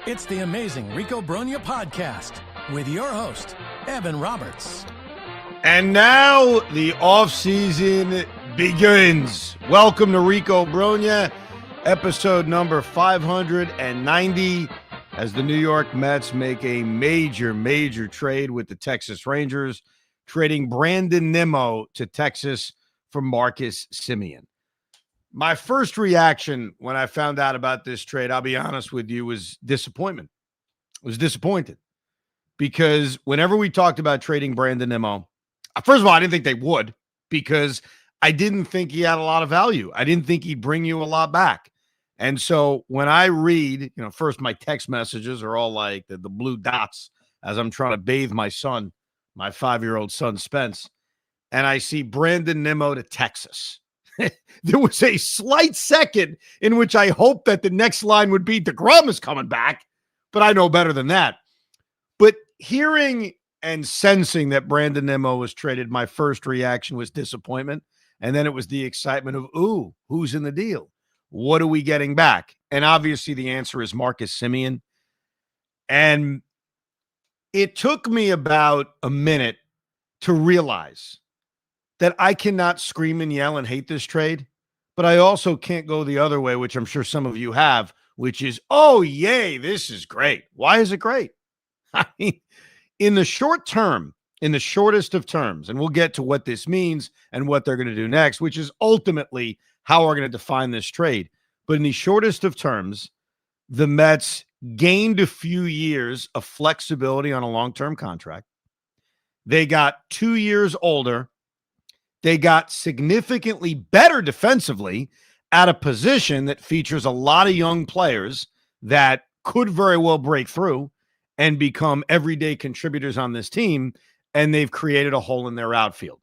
It's the amazing Rico Brogna podcast with your host, Evan Roberts. And now the offseason begins. Welcome to Rico Brogna, episode number 590, as the New York Mets make a major trade with the Texas Rangers, trading Brandon Nimmo to Texas for Marcus Semien. My first reaction when I found out about this trade, I'll be honest with you, was disappointment. I was disappointed because whenever we talked about trading Brandon Nimmo, first of all, I didn't think they would because I didn't think he had a lot of value. I didn't think he'd bring you a lot back. And so when I read, first my text messages are all like the blue dots as I'm trying to bathe my son, my 5-year-old son, Spence, and I see Brandon Nimmo to Texas. There was a slight second in which I hoped that the next line would be DeGrom is coming back, but I know better than that. But hearing and sensing that Brandon Nimmo was traded, my first reaction was disappointment. And then it was the excitement of, ooh, who's in the deal? What are we getting back? And obviously the answer is Marcus Semien. And it took me about a minute to realize that I cannot scream and yell and hate this trade, but I also can't go the other way, which I'm sure some of you have, which is, oh, yay, this is great. Why is it great? I mean, in the short term, in the shortest of terms, and we'll get to what this means and what they're going to do next, which is ultimately how we're going to define this trade. But in the shortest of terms, the Mets gained a few years of flexibility on a long-term contract. They got 2 years older. They got significantly better defensively at a position that features a lot of young players that could very well break through and become everyday contributors on this team, and they've created a hole in their outfield.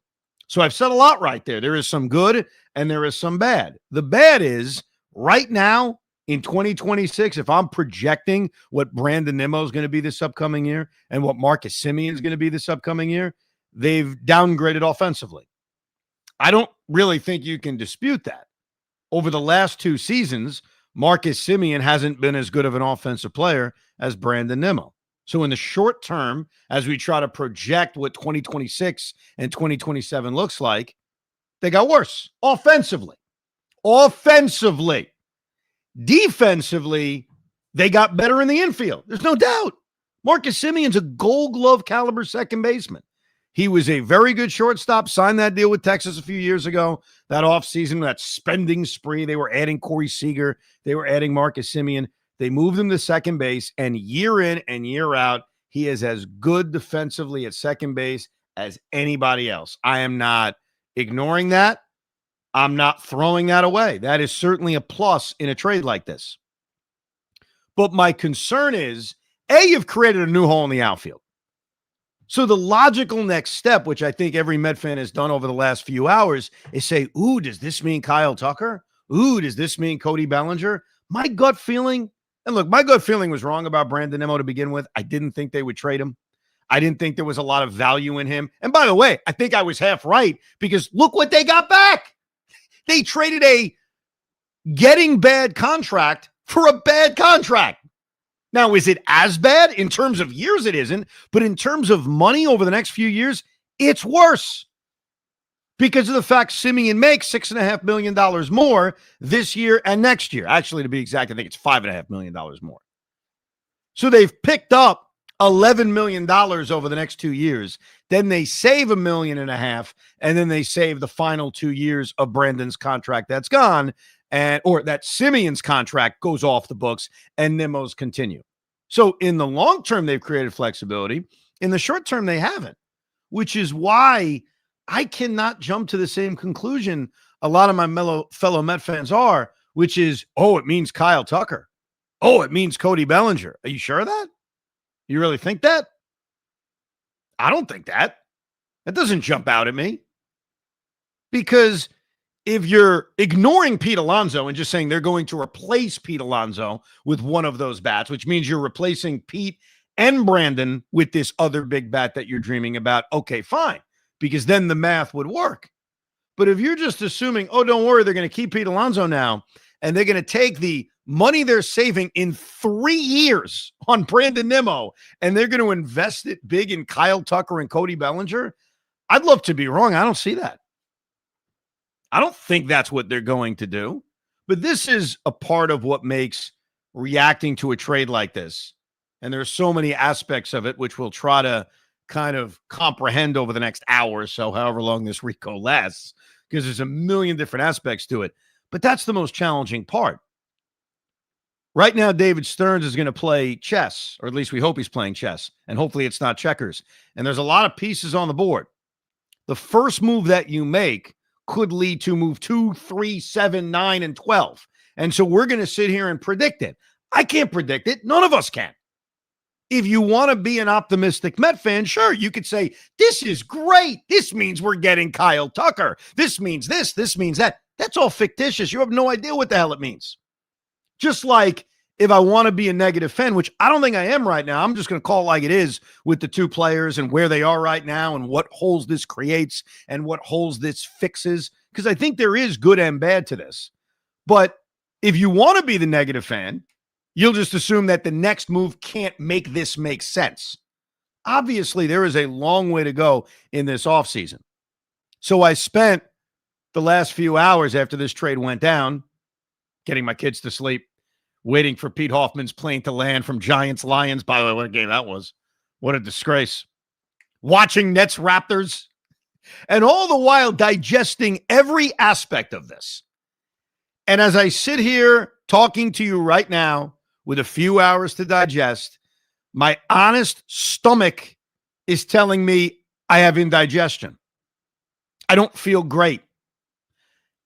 So I've said a lot right there. There is some good and there is some bad. The bad is right now in 2026, if I'm projecting what Brandon Nimmo is going to be this upcoming year and what Marcus Semien is going to be this upcoming year, they've downgraded offensively. I don't really think you can dispute that. Over the last 2 seasons, Marcus Semien hasn't been as good of an offensive player as Brandon Nimmo. So in the short term, as we try to project what 2026 and 2027 looks like, they got worse offensively. Defensively, they got better in the infield. There's no doubt. Marcus Semien's a Gold Glove caliber second baseman. He was a very good shortstop, signed that deal with Texas a few years ago, that offseason, that spending spree. They were adding Corey Seager. They were adding Marcus Semien. They moved him to second base, and year in and year out, he is as good defensively at second base as anybody else. I am not ignoring that. I'm not throwing that away. That is certainly a plus in a trade like this. But my concern is, A, you've created a new hole in the outfield. So the logical next step, which I think every Met fan has done over the last few hours, is say, ooh, does this mean Kyle Tucker? Ooh, does this mean Cody Bellinger? My gut feeling, and look, my gut feeling was wrong about Brandon Nimmo to begin with. I didn't think they would trade him. I didn't think there was a lot of value in him. And by the way, I think I was half right because look what they got back. They traded a getting bad contract for a bad contract. Now, is it as bad? In terms of years, it isn't. But in terms of money over the next few years, it's worse. Because of the fact Semien makes $6.5 million more this year and next year. Actually, to be exact, I think it's $5.5 million more. So they've picked up $11 million over the next 2 years. Then they save $1.5 million, and then they save the final 2 years of Brandon's contract that's gone. Or that Semien's contract goes off the books and Nimmo's continue. So in the long term, they've created flexibility. In the short term, they haven't, which is why I cannot jump to the same conclusion a lot of my fellow Met fans are, which is, oh, it means Kyle Tucker. Oh, it means Cody Bellinger. Are you sure of that? You really think that? I don't think that. That doesn't jump out at me. Because if you're ignoring Pete Alonso and just saying they're going to replace Pete Alonso with one of those bats, which means you're replacing Pete and Brandon with this other big bat that you're dreaming about, okay, fine, because then the math would work. But if you're just assuming, oh, don't worry, they're going to keep Pete Alonso now, and they're going to take the money they're saving in 3 years on Brandon Nimmo, and they're going to invest it big in Kyle Tucker and Cody Bellinger. I'd love to be wrong. I don't see that. I don't think that's what they're going to do. But this is a part of what makes reacting to a trade like this. And there's so many aspects of it, which we'll try to kind of comprehend over the next hour or so, however long this Rico lasts, because there's a million different aspects to it. But that's the most challenging part. Right now, David Stearns is going to play chess, or at least we hope he's playing chess, and hopefully it's not checkers. And there's a lot of pieces on the board. The first move that you make could lead to move 2, 3, 7, 9, and 12. And so we're going to sit here and predict it. I can't predict it. None of us can. If you want to be an optimistic Met fan, sure, you could say, this is great. This means we're getting Kyle Tucker. This means this means that. That's all fictitious. You have no idea what the hell it means. Just like if I want to be a negative fan, which I don't think I am right now, I'm just going to call it like it is with the two players and where they are right now and what holes this creates and what holes this fixes, because I think there is good and bad to this. But if you want to be the negative fan, you'll just assume that the next move can't make this make sense. Obviously, there is a long way to go in this offseason. So I spent the last few hours after this trade went down getting my kids to sleep, waiting for Pete Hoffman's plane to land from Giants-Lions. By the way, what a game that was. What a disgrace. Watching Nets-Raptors, and all the while digesting every aspect of this. And as I sit here talking to you right now with a few hours to digest, my honest stomach is telling me I have indigestion. I don't feel great.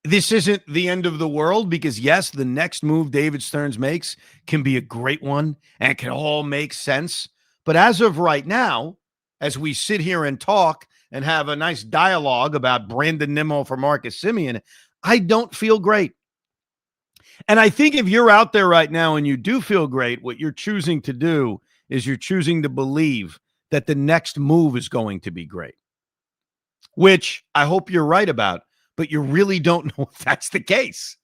This isn't the end of the world because, yes, the next move David Stearns makes can be a great one and it can all make sense. But as of right now, as we sit here and talk and have a nice dialogue about Brandon Nimmo for Marcus Semien, I don't feel great. And I think if you're out there right now and you do feel great, what you're choosing to do is you're choosing to believe that the next move is going to be great, which I hope you're right about. But you really don't know if that's the case.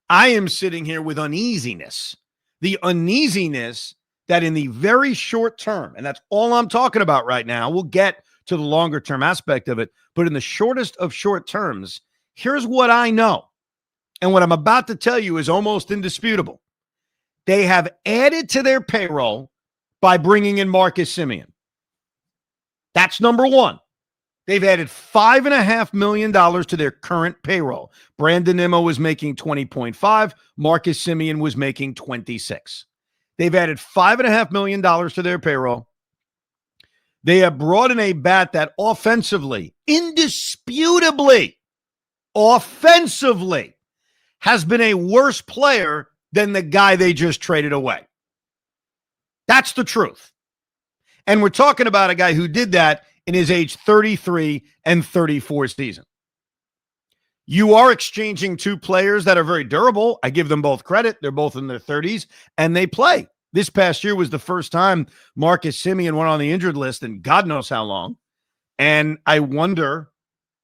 I am sitting here with uneasiness. The uneasiness that in the very short term, and that's all I'm talking about right now, we'll get to the longer term aspect of it, but in the shortest of short terms, here's what I know. And what I'm about to tell you is almost indisputable. They have added to their payroll by bringing in Marcus Semien. That's number one. They've added $5.5 million to their current payroll. Brandon Nimmo was making 20.5. Marcus Semien was making 26. They've added $5.5 million to their payroll. They have brought in a bat that offensively, indisputably, offensively, has been a worse player than the guy they just traded away. That's the truth. And we're talking about a guy who did that in his age 33 and 34 season. You are exchanging two players that are very durable. I give them both credit. They're both in their 30s, and they play. This past year was the first time Marcus Semien went on the injured list in God knows how long. And I wonder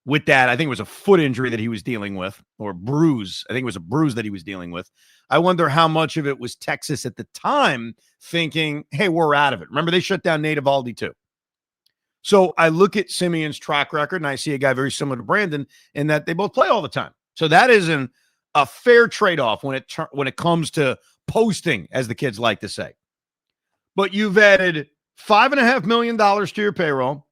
with that, I think it was a foot injury that he was dealing with, or bruise. I think it was a bruise that he was dealing with. I wonder how much of it was Texas at the time thinking, hey, we're out of it. Remember, they shut down Nate Eovaldi too. So I look at Semien's track record, and I see a guy very similar to Brandon in that they both play all the time. So that is a fair trade-off when it comes to posting, as the kids like to say. But you've added $5.5 million to your payroll.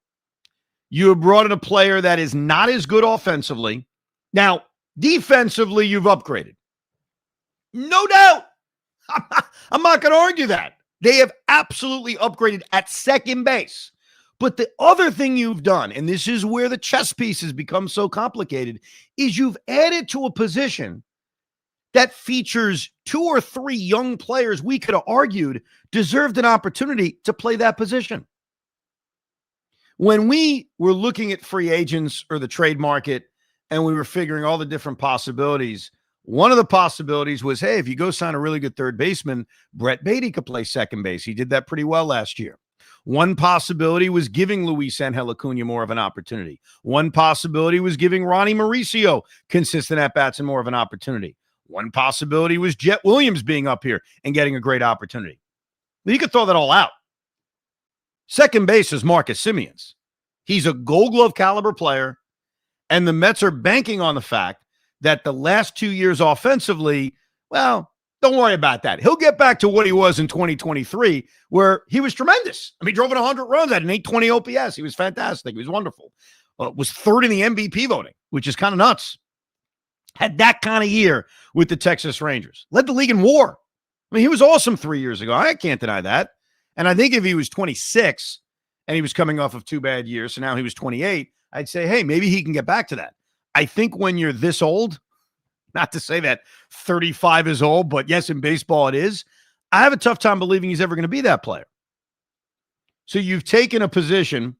You have brought in a player that is not as good offensively. Now, defensively, you've upgraded. No doubt. I'm not going to argue that. They have absolutely upgraded at second base. But the other thing you've done, and this is where the chess pieces become so complicated, is you've added to a position that features 2 or 3 young players we could have argued deserved an opportunity to play that position. When we were looking at free agents or the trade market and we were figuring all the different possibilities, one of the possibilities was, hey, if you go sign a really good third baseman, Brett Beatty could play second base. He did that pretty well last year. One possibility was giving Luis Angel Acuna more of an opportunity. One possibility was giving Ronnie Mauricio consistent at-bats and more of an opportunity. One possibility was Jet Williams being up here and getting a great opportunity. You could throw that all out. Second base is Marcus Semien's. He's a Gold Glove caliber player, and the Mets are banking on the fact that the last 2 years offensively, well, don't worry about that. He'll get back to what he was in 2023, where he was tremendous. I mean, he drove in 100 runs at an 820 OPS. He was fantastic. He was wonderful. Was third in the MVP voting, which is kind of nuts. Had that kind of year with the Texas Rangers. Led the league in WAR. I mean, he was awesome 3 years ago. I can't deny that. And I think if he was 26 and he was coming off of 2 bad years, so now he was 28, I'd say, hey, maybe he can get back to that. I think when you're this old, not to say that 35 is old, but yes, in baseball it is, I have a tough time believing he's ever going to be that player. So you've taken a position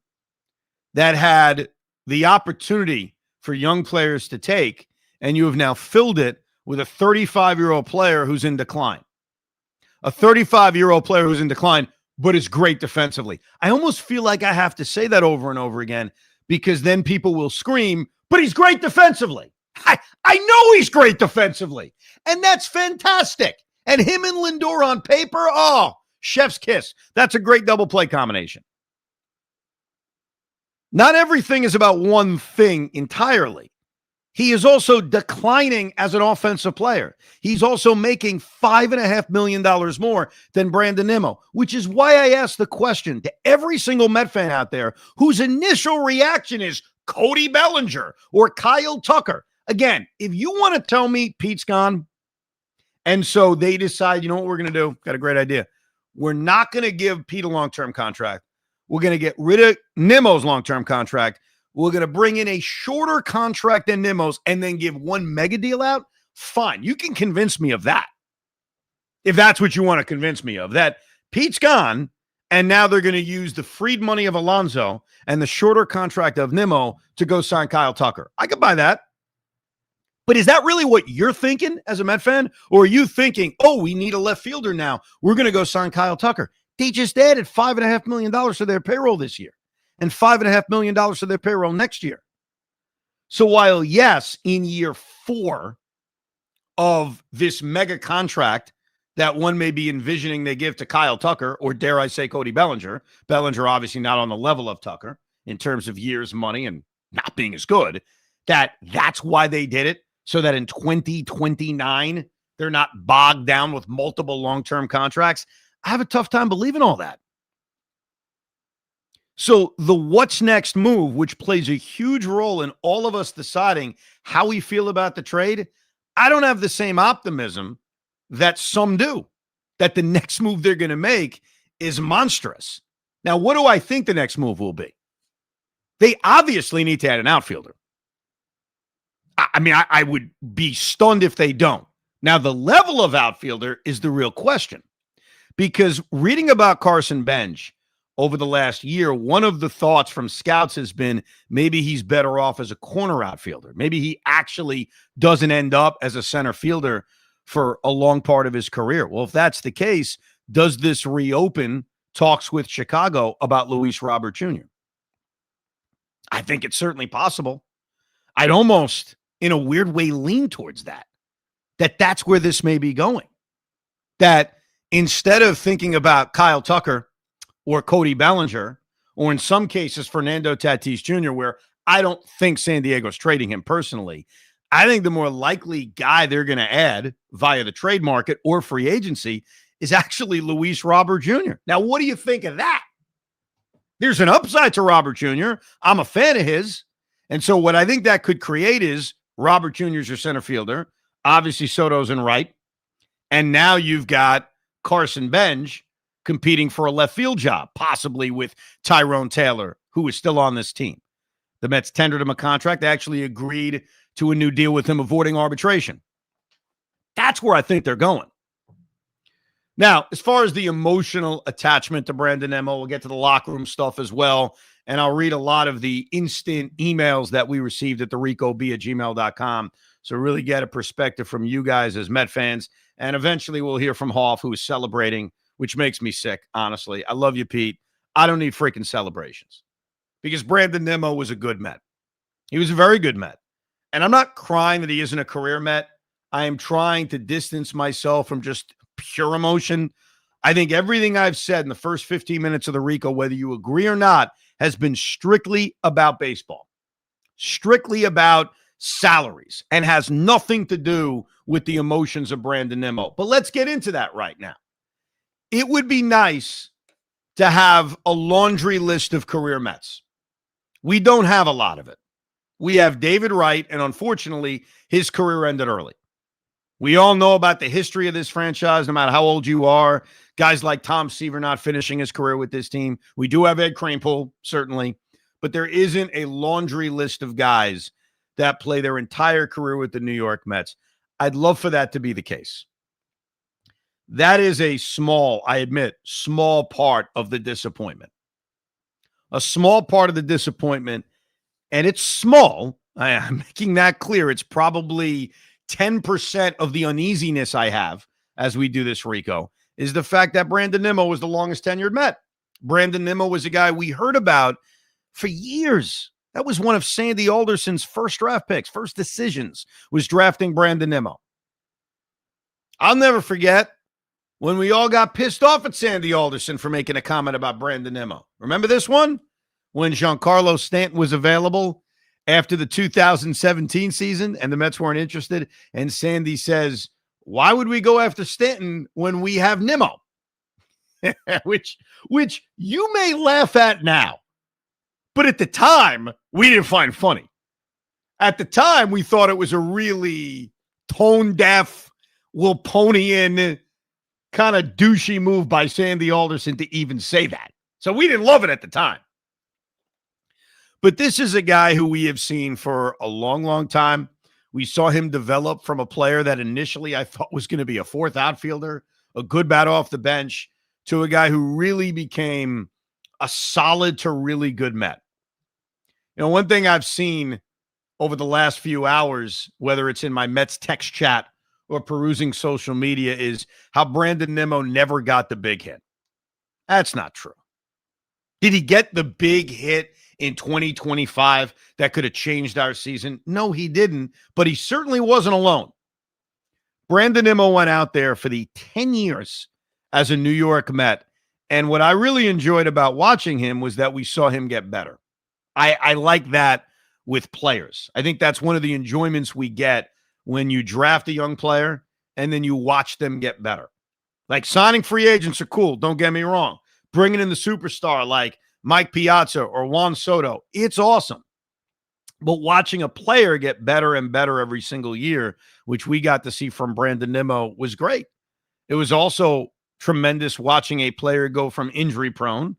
that had the opportunity for young players to take, and you have now filled it with a 35-year-old player who's in decline. A 35-year-old player who's in decline, but is great defensively. I almost feel like I have to say that over and over again, because then people will scream, but he's great defensively. I know he's great defensively, and that's fantastic. And him and Lindor on paper, oh, chef's kiss. That's a great double play combination. Not everything is about one thing entirely. He is also declining as an offensive player. He's also making $5.5 million more than Brandon Nimmo, which is why I asked the question to every single Met fan out there whose initial reaction is Cody Bellinger or Kyle Tucker. Again, if you want to tell me Pete's gone, and so they decide, you know what we're going to do? Got a great idea. We're not going to give Pete a long-term contract. We're going to get rid of Nimmo's long-term contract. We're going to bring in a shorter contract than Nimmo's and then give one mega deal out. Fine. You can convince me of that. If that's what you want to convince me of, that Pete's gone and now they're going to use the freed money of Alonso and the shorter contract of Nimmo to go sign Kyle Tucker. I could buy that. But is that really what you're thinking as a Met fan? Or are you thinking, oh, we need a left fielder now, we're going to go sign Kyle Tucker? They just added $5.5 million to their payroll this year and $5.5 million to their payroll next year. So while, yes, in year 4 of this mega contract that one may be envisioning they give to Kyle Tucker, or dare I say Cody Bellinger obviously not on the level of Tucker in terms of years, money, and not being as good, that's why they did it, so that in 2029, they're not bogged down with multiple long-term contracts. I have a tough time believing all that. So the what's next move, which plays a huge role in all of us deciding how we feel about the trade, I don't have the same optimism that some do, that the next move they're going to make is monstrous. Now, what do I think the next move will be? They obviously need to add an outfielder. I mean, I would be stunned if they don't. Now, the level of outfielder is the real question, because reading about Carson Bench over the last year, one of the thoughts from scouts has been maybe he's better off as a corner outfielder. Maybe he actually doesn't end up as a center fielder for a long part of his career. Well, if that's the case, does this reopen talks with Chicago about Luis Robert Jr.? I think it's certainly possible. I'd almost, in a weird way, lean towards that's where this may be going. That instead of thinking about Kyle Tucker or Cody Bellinger, or in some cases, Fernando Tatis Jr., where I don't think San Diego's trading him personally, I think the more likely guy they're going to add via the trade market or free agency is actually Luis Robert Jr. Now, what do you think of that? There's an upside to Robert Jr. I'm a fan of his. And so what I think that could create is Robert Jr. is your center fielder. Obviously, Soto's in right. And now you've got Carson Bench competing for a left field job, possibly with Tyrone Taylor, who is still on this team. The Mets tendered him a contract. They actually agreed to a new deal with him, avoiding arbitration. That's where I think they're going. Now, as far as the emotional attachment to Brandon Nimmo, we'll get to the locker room stuff as well. And I'll read a lot of the instant emails that we received at the ricob@gmail.com. So really get a perspective from you guys as Met fans. And eventually we'll hear from Hoff, who is celebrating, which makes me sick, honestly. I love you, Pete. I don't need freaking celebrations, because Brandon Nimmo was a good Met. He was a very good Met. And I'm not crying that he isn't a career Met. I am trying to distance myself from just pure emotion. I think everything I've said in the first 15 minutes of the Rico, whether you agree or not, has been strictly about baseball, strictly about salaries, and has nothing to do with the emotions of Brandon Nimmo. But let's get into that right now. It would be nice to have a laundry list of career Mets. We don't have a lot of it. We have David Wright, and unfortunately, his career ended early. We all know about the history of this franchise, no matter how old you are. Guys like Tom Seaver not finishing his career with this team. We do have Ed Kranepool, certainly, but there isn't a laundry list of guys that play their entire career with the New York Mets. I'd love for that to be the case. That is a small, I admit, small part of the disappointment. A small part of the disappointment, and it's small. I'm making that clear. It's probably 10% of the uneasiness I have as we do this, Rico, is the fact that Brandon Nimmo was the longest tenured Met. Brandon Nimmo was a guy we heard about for years. That was one of Sandy Alderson's first draft picks, first decisions, was drafting Brandon Nimmo. I'll never forget when we all got pissed off at Sandy Alderson for making a comment about Brandon Nimmo. Remember this one? When Giancarlo Stanton was available after the 2017 season and the Mets weren't interested, and Sandy says, why would we go after Stanton when we have Nimmo? which you may laugh at now, but at the time, we didn't find funny. At the time, we thought it was a really tone-deaf, will pony in kind of douchey move by Sandy Alderson to even say that. So we didn't love it at the time. But this is a guy who we have seen for a long, long time. We saw him develop from a player that initially I thought was going to be a fourth outfielder, a good bat off the bench, to a guy who really became a solid to really good Met. You know, one thing I've seen over the last few hours, whether it's in my Mets text chat or perusing social media, is how Brandon Nimmo never got the big hit. That's not true. Did he get the big hit in 2025 that could have changed our season? No, he didn't, but he certainly wasn't alone. Brandon Nimmo went out there for the 10 years as a New York Met, and what I really enjoyed about watching him was that we saw him get better. I like that with players. I think that's one of the enjoyments we get when you draft a young player and then you watch them get better. Like, signing free agents are cool, don't get me wrong. Bringing in the superstar like Mike Piazza or Juan Soto, it's awesome. But watching a player get better and better every single year, which we got to see from Brandon Nimmo, was great. It was also tremendous watching a player go from injury prone,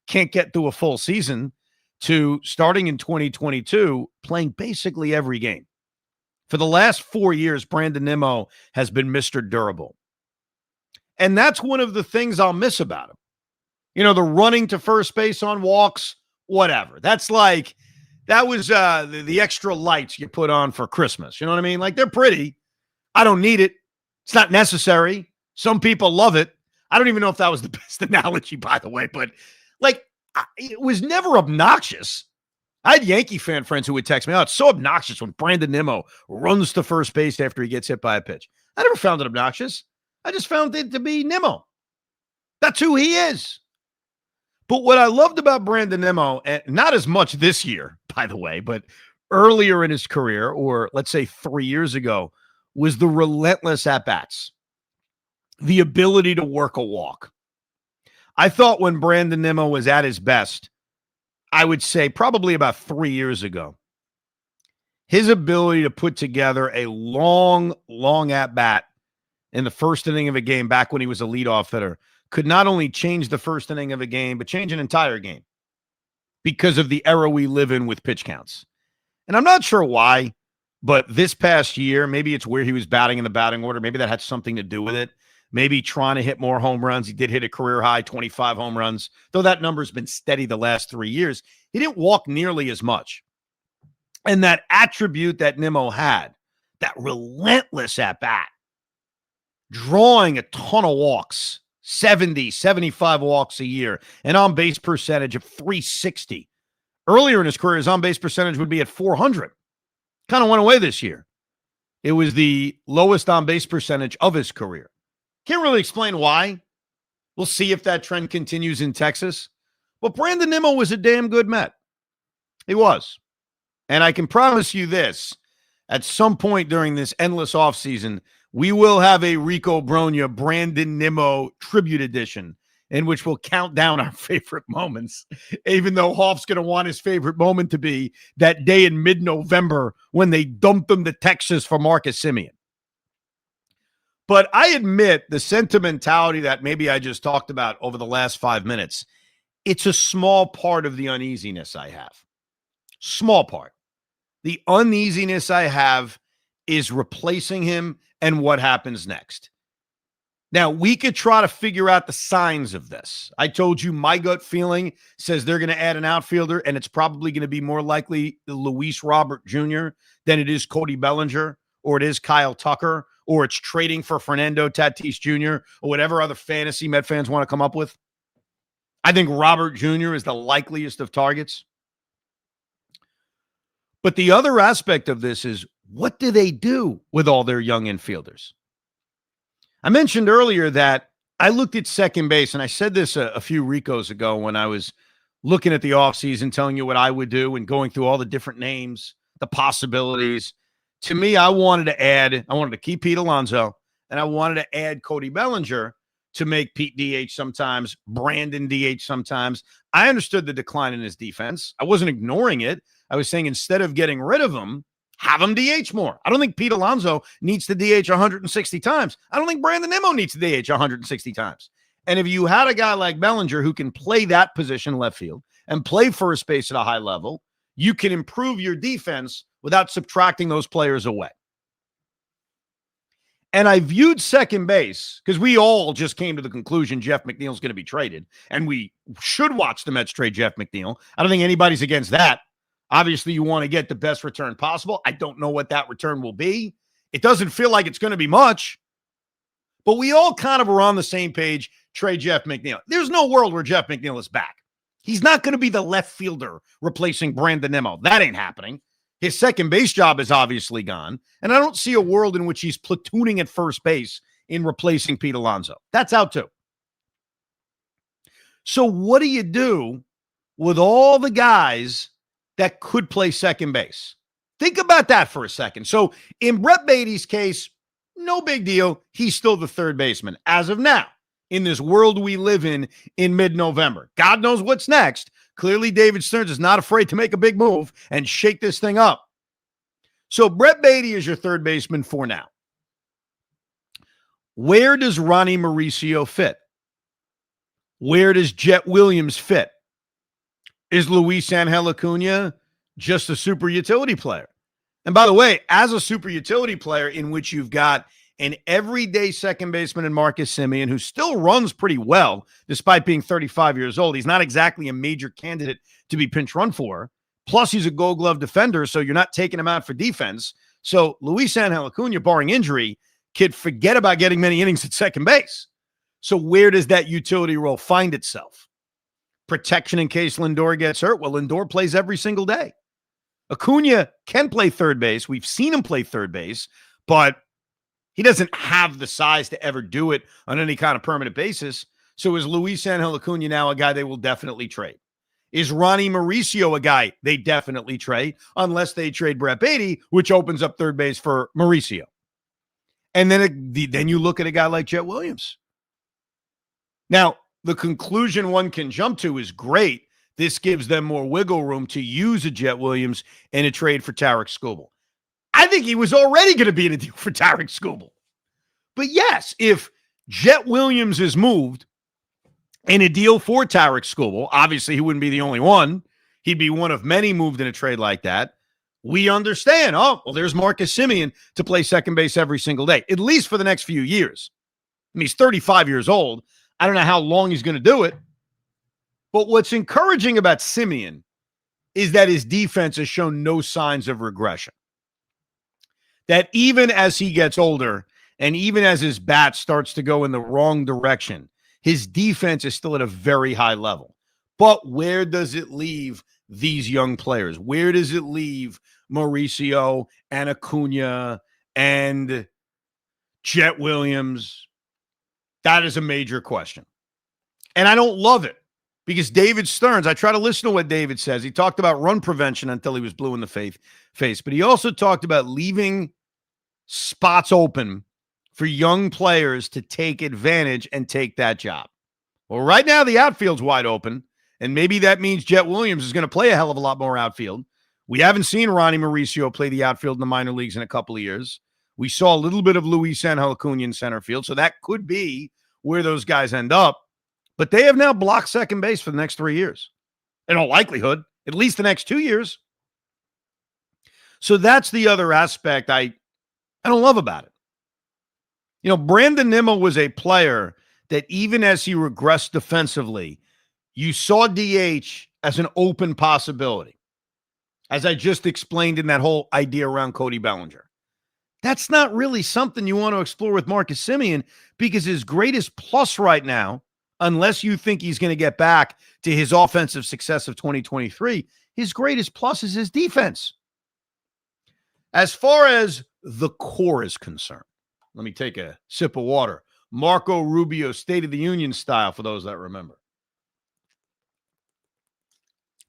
can't get through a full season, to starting in 2022, playing basically every game. For the last 4 years, Brandon Nimmo has been Mr. Durable. And that's one of the things I'll miss about him. You know, the running to first base on walks, whatever. That's like, that was the extra lights you put on for Christmas. You know what I mean? Like, they're pretty. I don't need it. It's not necessary. Some people love it. I don't even know if that was the best analogy, by the way, but like, it was never obnoxious. I had Yankee fan friends who would text me, oh, it's so obnoxious when Brandon Nimmo runs to first base after he gets hit by a pitch. I never found it obnoxious. I just found it to be Nimmo. That's who he is. But what I loved about Brandon Nimmo, and not as much this year, by the way, but earlier in his career, or let's say 3 years ago, was the relentless at-bats, the ability to work a walk. I thought when Brandon Nimmo was at his best, I would say probably about 3 years ago, his ability to put together a long, long at-bat in the first inning of a game back when he was a leadoff hitter could not only change the first inning of a game, but change an entire game because of the era we live in with pitch counts. And I'm not sure why, but this past year, maybe it's where he was batting in the batting order. Maybe that had something to do with it. Maybe trying to hit more home runs. He did hit a career high 25 home runs, though that number's been steady the last 3 years. He didn't walk nearly as much. And that attribute that Nimmo had, that relentless at-bat, drawing a ton of walks, 70, 75 walks a year, an on-base percentage of 360. Earlier in his career, his on-base percentage would be at 400. Kind of went away this year. It was the lowest on-base percentage of his career. Can't really explain why. We'll see if that trend continues in Texas. But Brandon Nimmo was a damn good Met. He was. And I can promise you this, at some point during this endless offseason, we will have a Rico Brogna Brandon Nimmo tribute edition in which we'll count down our favorite moments, even though Hoff's going to want his favorite moment to be that day in mid-November when they dumped him to Texas for Marcus Semien. But I admit the sentimentality that maybe I just talked about over the last 5 minutes, it's a small part of the uneasiness I have. Small part. The uneasiness I have is replacing him and what happens next. Now, we could try to figure out the signs of this. I told you my gut feeling says they're going to add an outfielder, and it's probably going to be more likely Luis Robert Jr. than it is Cody Bellinger, or it is Kyle Tucker, or it's trading for Fernando Tatis Jr., or whatever other fantasy Met fans want to come up with. I think Robert Jr. is the likeliest of targets. But the other aspect of this is, what do they do with all their young infielders? I mentioned earlier that I looked at second base, and I said this a few Ricos ago when I was looking at the offseason, telling you what I would do and going through all the different names, the possibilities. To me, I wanted to keep Pete Alonso, and I wanted to add Cody Bellinger to make Pete DH sometimes, Brandon DH sometimes. I understood the decline in his defense. I wasn't ignoring it. I was saying instead of getting rid of him, have him DH more. I don't think Pete Alonso needs to DH 160 times. I don't think Brandon Nimmo needs to DH 160 times. And if you had a guy like Bellinger who can play that position left field and play first base at a high level, you can improve your defense without subtracting those players away. And I viewed second base because we all just came to the conclusion Jeff McNeil's going to be traded, and we should watch the Mets trade Jeff McNeil. I don't think anybody's against that. Obviously, you want to get the best return possible. I don't know what that return will be. It doesn't feel like it's going to be much. But we all kind of were on the same page, trade Jeff McNeil. There's no world where Jeff McNeil is back. He's not going to be the left fielder replacing Brandon Nimmo. That ain't happening. His second base job is obviously gone. And I don't see a world in which he's platooning at first base in replacing Pete Alonso. That's out too. So what do you do with all the guys that could play second base? Think about that for a second. So in Brett Beatty's case, no big deal. He's still the third baseman as of now in this world we live in mid-November. God knows what's next. Clearly, David Stearns is not afraid to make a big move and shake this thing up. So Brett Beatty is your third baseman for now. Where does Ronnie Mauricio fit? Where does Jet Williams fit? Is Luis Angel Acuna just a super utility player? And by the way, as a super utility player in which you've got an everyday second baseman in Marcus Semien, who still runs pretty well despite being 35 years old. He's not exactly a major candidate to be pinch run for. Plus, he's a Gold Glove defender, so you're not taking him out for defense. So Luis Angel Acuna, barring injury, could forget about getting many innings at second base. So where does that utility role find itself? Protection in case Lindor gets hurt? Well, Lindor plays every single day. Acuna can play third base. We've seen him play third base, but he doesn't have the size to ever do it on any kind of permanent basis. So is Luis Angel Acuna now a guy they will definitely trade? Is Ronnie Mauricio a guy they definitely trade, unless they trade Brett Beatty, which opens up third base for Mauricio? And then you look at a guy like Jet Williams. Now, the conclusion one can jump to is great. This gives them more wiggle room to use a Jet Williams in a trade for Tarek Skubal. I think he was already going to be in a deal for Tarek Skubal. But yes, if Jet Williams is moved in a deal for Tarek Skubal, obviously he wouldn't be the only one. He'd be one of many moved in a trade like that. We understand. Oh, well, there's Marcus Semien to play second base every single day, at least for the next few years. I mean, he's 35 years old. I don't know how long he's going to do it. But what's encouraging about Semien is that his defense has shown no signs of regression. That even as he gets older and even as his bat starts to go in the wrong direction, his defense is still at a very high level. But where does it leave these young players? Where does it leave Mauricio and Acuna and Jet Williams, that is a major question. And I don't love it because David Stearns, I try to listen to what David says. He talked about run prevention until he was blue in the face, but he also talked about leaving spots open for young players to take advantage and take that job. Well, right now the outfield's wide open, and maybe that means Jet Williams is going to play a hell of a lot more outfield. We haven't seen Ronnie Mauricio play the outfield in the minor leagues in a couple of years. We saw a little bit of Luis Angel Acuna in center field, so that could be where those guys end up. But they have now blocked second base for the next 3 years. In all likelihood, at least the next 2 years. So that's the other aspect I don't love about it. You know, Brandon Nimmo was a player that even as he regressed defensively, you saw DH as an open possibility. As I just explained in that whole idea around Cody Bellinger. That's not really something you want to explore with Marcus Semien because his greatest plus right now, unless you think he's going to get back to his offensive success of 2023, his greatest plus is his defense. As far as the core is concerned, let me take a sip of water. Marco Rubio State of the Union style for those that remember.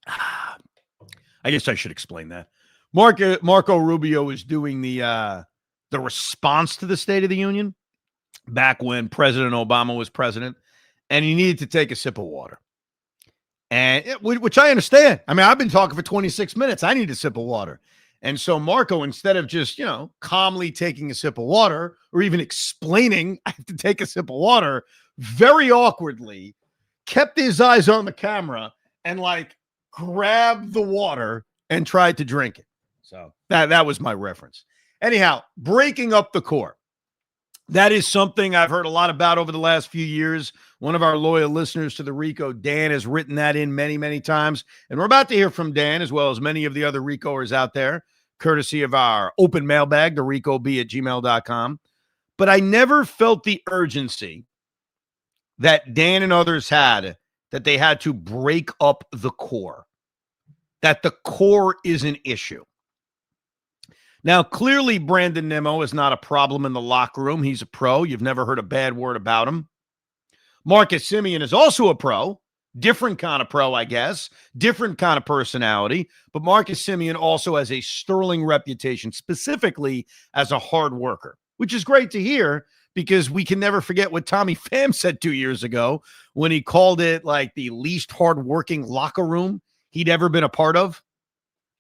I guess I should explain that. Marco Rubio is doing the response to the State of the Union back when President Obama was president, and he needed to take a sip of water. Which I understand. I mean, I've been talking for 26 minutes. I need a sip of water. And so Marco, instead of just, calmly taking a sip of water or even explaining I have to take a sip of water, very awkwardly kept his eyes on the camera and grabbed the water and tried to drink it. So that was my reference. Anyhow, breaking up the core. That is something I've heard a lot about over the last few years. One of our loyal listeners to the Rico, Dan, has written that in many, many times. And we're about to hear from Dan, as well as many of the other Ricoers out there, courtesy of our open mailbag, the ricob@gmail.com. But I never felt the urgency that Dan and others had that they had to break up the core, that the core is an issue. Now, clearly, Brandon Nimmo is not a problem in the locker room. He's a pro. You've never heard a bad word about him. Marcus Semien is also a pro. Different kind of pro, I guess. Different kind of personality. But Marcus Semien also has a sterling reputation, specifically as a hard worker, which is great to hear because we can never forget what Tommy Pham said 2 years ago when he called it the least hardworking locker room he'd ever been a part of.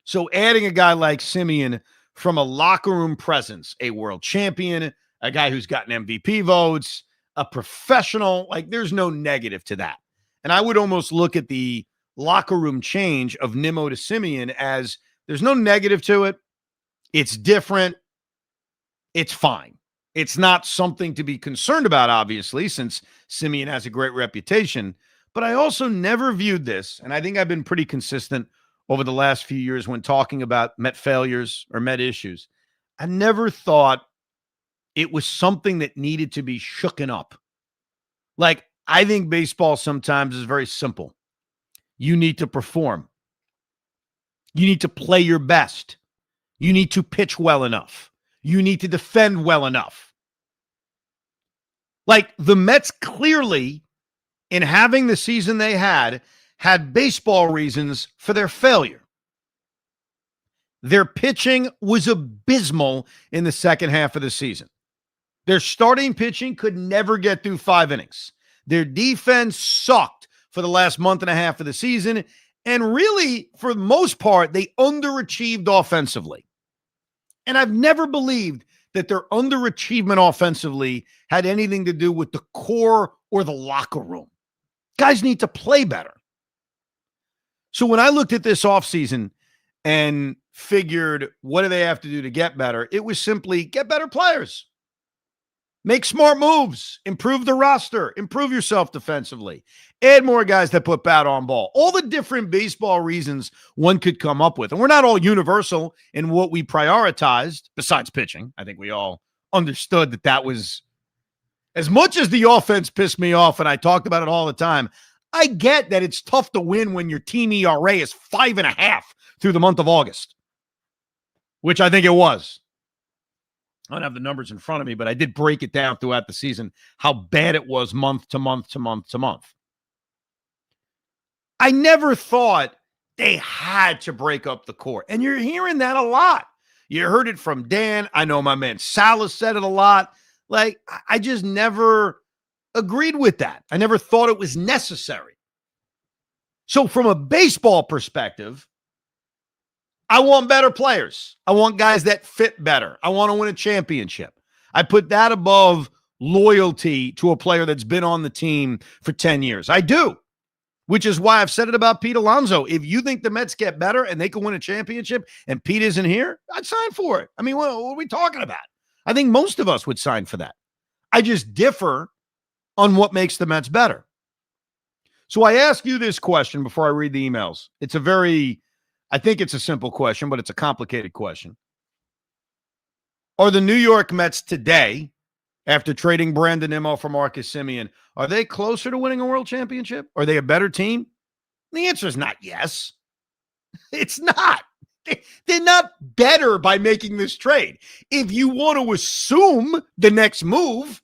So adding a guy like Semien from a locker room presence, a world champion, a guy who's gotten MVP votes, a professional, there's no negative to that. And I would almost look at the locker room change of Nimmo to Semien as there's no negative to it. It's different. It's fine. It's not something to be concerned about, obviously, since Semien has a great reputation. But I also never viewed this, and I think I've been pretty consistent over the last few years when talking about Met failures or Met issues. I never thought it was something that needed to be shooken up. I think baseball sometimes is very simple. You need to perform. You need to play your best. You need to pitch well enough. You need to defend well enough. The Mets clearly, in having the season they had baseball reasons for their failure. Their pitching was abysmal in the second half of the season. Their starting pitching could never get through 5 innings. Their defense sucked for the last month and a half of the season. And really, for the most part, they underachieved offensively. And I've never believed that their underachievement offensively had anything to do with the core or the locker room. Guys need to play better. So when I looked at this offseason and figured, what do they have to do to get better? It was simply get better players. Make smart moves. Improve the roster. Improve yourself defensively. Add more guys that put bat on ball. All the different baseball reasons one could come up with. And we're not all universal in what we prioritized, besides pitching. I think we all understood that was, as much as the offense pissed me off, and I talked about it all the time, I get that it's tough to win when your team ERA is 5.5 through the month of August, which I think it was. I don't have the numbers in front of me, but I did break it down throughout the season, how bad it was month to month to month to month. I never thought they had to break up the core. And you're hearing that a lot. You heard it from Dan. I know my man Salas said it a lot. Like, I just never agreed with that. I never thought it was necessary. So from a baseball perspective, I want better players. I want guys that fit better. I want to win a championship. I put that above loyalty to a player that's been on the team for 10 years. I do, which is why I've said it about Pete Alonso. If you think the Mets get better and they can win a championship and Pete isn't here, I'd sign for it. I mean, what are we talking about? I think most of us would sign for that. I just differ on what makes the Mets better. So I ask you this question before I read the emails. I think it's a simple question, but it's a complicated question. Are the New York Mets today, after trading Brandon Nimmo for Marcus Semien, are they closer to winning a world championship? Are they a better team? The answer is not yes. It's not. They're not better by making this trade. If you want to assume the next move,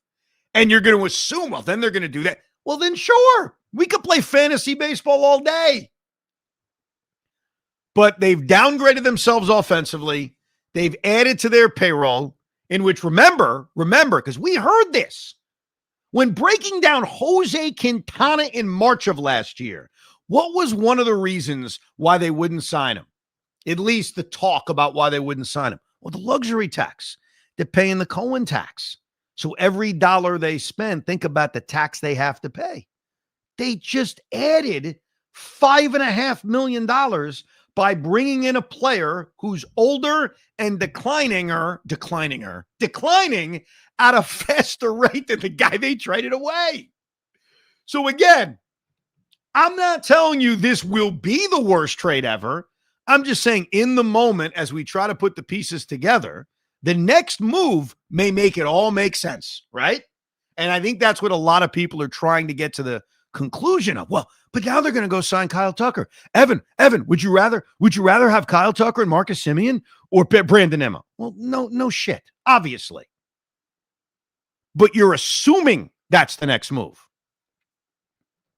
and you're going to assume, well, then they're going to do that. Well, then sure. We could play fantasy baseball all day. But they've downgraded themselves offensively. They've added to their payroll, in which, remember, because we heard this. When breaking down Jose Quintana in March of last year, what was one of the reasons why they wouldn't sign him? At least the talk about why they wouldn't sign him. Well, the luxury tax. They're paying the Cohen tax. So every dollar they spend, think about the tax they have to pay. They just added $5.5 million by bringing in a player who's older and declining at a faster rate than the guy they traded away. So again, I'm not telling you this will be the worst trade ever. I'm just saying in the moment, as we try to put the pieces together, the next move may make it all make sense, right? And I think that's what a lot of people are trying to get to the conclusion of. Well, but now they're going to go sign Kyle Tucker. Evan, would you rather have Kyle Tucker and Marcus Semien or Brandon Nimmo? Well, no shit, obviously. But you're assuming that's the next move.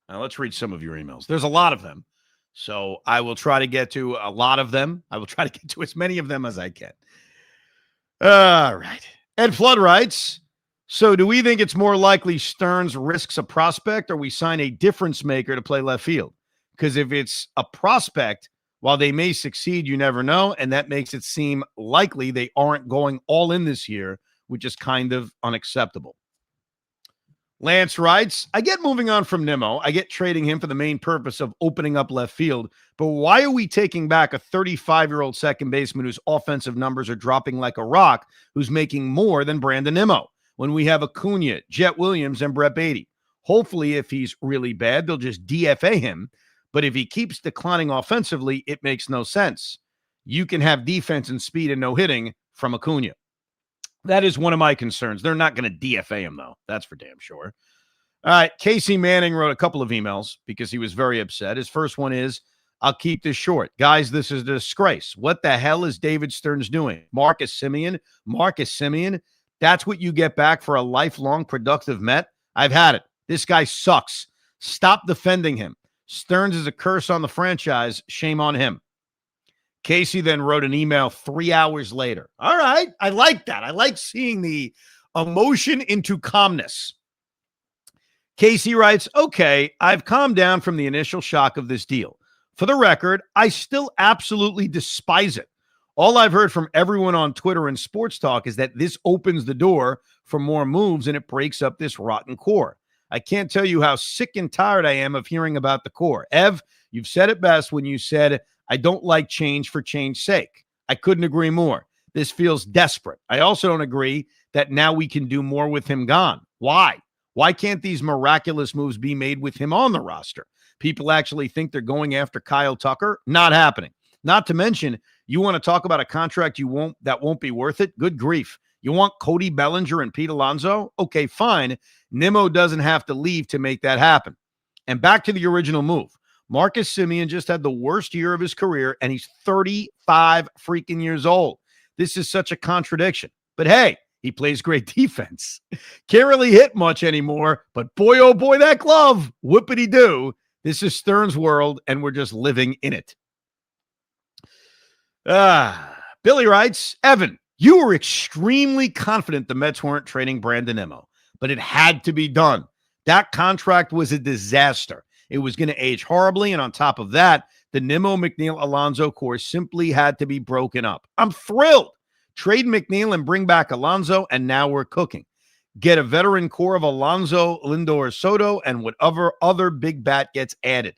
Now let's read some of your emails. There's a lot of them. So I will try to get to a lot of them. I will try to get to as many of them as I can. All right. Ed Flood writes, so do we think it's more likely Stearns risks a prospect or we sign a difference maker to play left field? Because if it's a prospect, while they may succeed, you never know. And that makes it seem likely they aren't going all in this year, which is kind of unacceptable. Lance writes, I get moving on from Nimmo. I get trading him for the main purpose of opening up left field. But why are we taking back a 35-year-old second baseman whose offensive numbers are dropping like a rock, who's making more than Brandon Nimmo, when we have Acuna, Jet Williams, and Brett Beatty? Hopefully, if he's really bad, they'll just DFA him. But if he keeps declining offensively, it makes no sense. You can have defense and speed and no hitting from Acuna. That is one of my concerns. They're not going to DFA him, though. That's for damn sure. All right. Casey Manning wrote a couple of emails because he was very upset. His first one is, I'll keep this short. Guys, this is a disgrace. What the hell is David Stearns doing? Marcus Semien. That's what you get back for a lifelong productive Met? I've had it. This guy sucks. Stop defending him. Stearns is a curse on the franchise. Shame on him. Casey then wrote an email 3 hours later. All right. I like that. I like seeing the emotion into calmness. Casey writes, okay, I've calmed down from the initial shock of this deal. For the record, I still absolutely despise it. All I've heard from everyone on Twitter and Sports Talk is that this opens the door for more moves and it breaks up this rotten core. I can't tell you how sick and tired I am of hearing about the core. Ev, you've said it best when you said, I don't like change for change's sake. I couldn't agree more. This feels desperate. I also don't agree that now we can do more with him gone. Why? Why can't these miraculous moves be made with him on the roster? People actually think they're going after Kyle Tucker? Not happening. Not to mention, you want to talk about a contract that won't be worth it? Good grief. You want Cody Bellinger and Pete Alonso? Okay, fine. Nimmo doesn't have to leave to make that happen. And back to the original move. Marcus Semien just had the worst year of his career, and he's 35 freaking years old. This is such a contradiction. But hey, He plays great defense. Can't really hit much anymore, but boy, oh boy, that glove, whoopity-doo. This is Stearns' world, and we're just living in it. Billy writes, Evan, you were extremely confident the Mets weren't trading Brandon Nimmo, but it had to be done. That contract was a disaster. It was going to age horribly, and on top of that, the Nimmo, McNeil, Alonso core simply had to be broken up. I'm thrilled. Trade McNeil and bring back Alonso, and now we're cooking. Get a veteran core of Alonso, Lindor, Soto, and whatever other big bat gets added.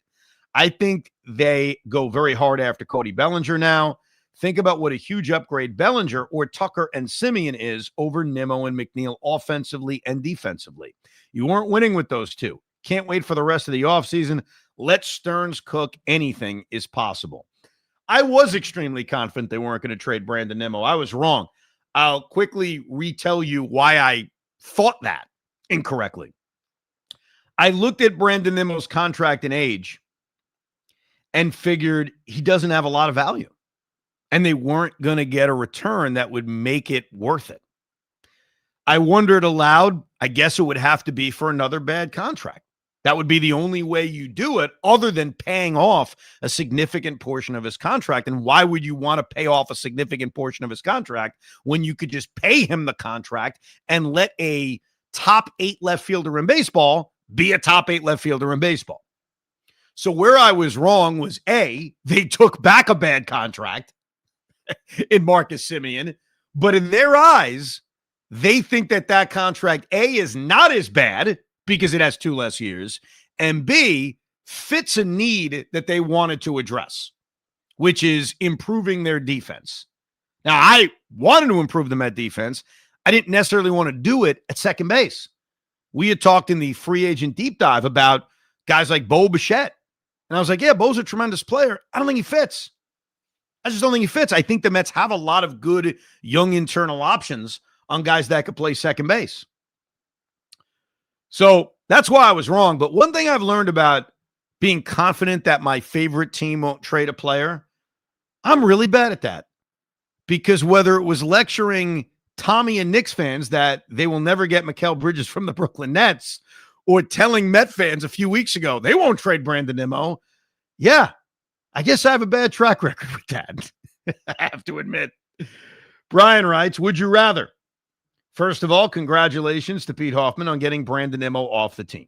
I think they go very hard after Cody Bellinger now. Think about what a huge upgrade Bellinger or Tucker and Semien is over Nimmo and McNeil offensively and defensively. You weren't winning with those two. Can't wait for the rest of the offseason. Let Stearns cook. Anything is possible. I was extremely confident they weren't going to trade Brandon Nimmo. I was wrong. I'll quickly retell you why I thought that incorrectly. I looked at Brandon Nimmo's contract and age and figured he doesn't have a lot of value. And they weren't going to get a return that would make it worth it. I wondered aloud, I guess it would have to be for another bad contract. That would be the only way you do it other than paying off a significant portion of his contract. And why would you want to pay off a significant portion of his contract when you could just pay him the contract and let a top 8 left fielder in baseball be a top 8 left fielder in baseball? So where I was wrong was A, they took back a bad contract in Marcus Semien, but in their eyes, they think that contract, A, is not as bad because it has 2 less years, and B, fits a need that they wanted to address, which is improving their defense. Now, I wanted to improve them at defense. I didn't necessarily want to do it at second base. We had talked in the free agent deep dive about guys like Bo Bichette, and I was like, yeah, Bo's a tremendous player. I don't think he fits. I just don't think he fits. I think the Mets have a lot of good young internal options on guys that could play second base. So that's why I was wrong. But one thing I've learned about being confident that my favorite team won't trade a player, I'm really bad at that. Because whether it was lecturing Tommy and Knicks fans that they will never get Mikal Bridges from the Brooklyn Nets, or telling Met fans a few weeks ago they won't trade Brandon Nimmo, yeah, I guess I have a bad track record with that. I have to admit. Brian writes, would you rather? First of all, congratulations to Pete Hoffman on getting Brandon Nimmo off the team.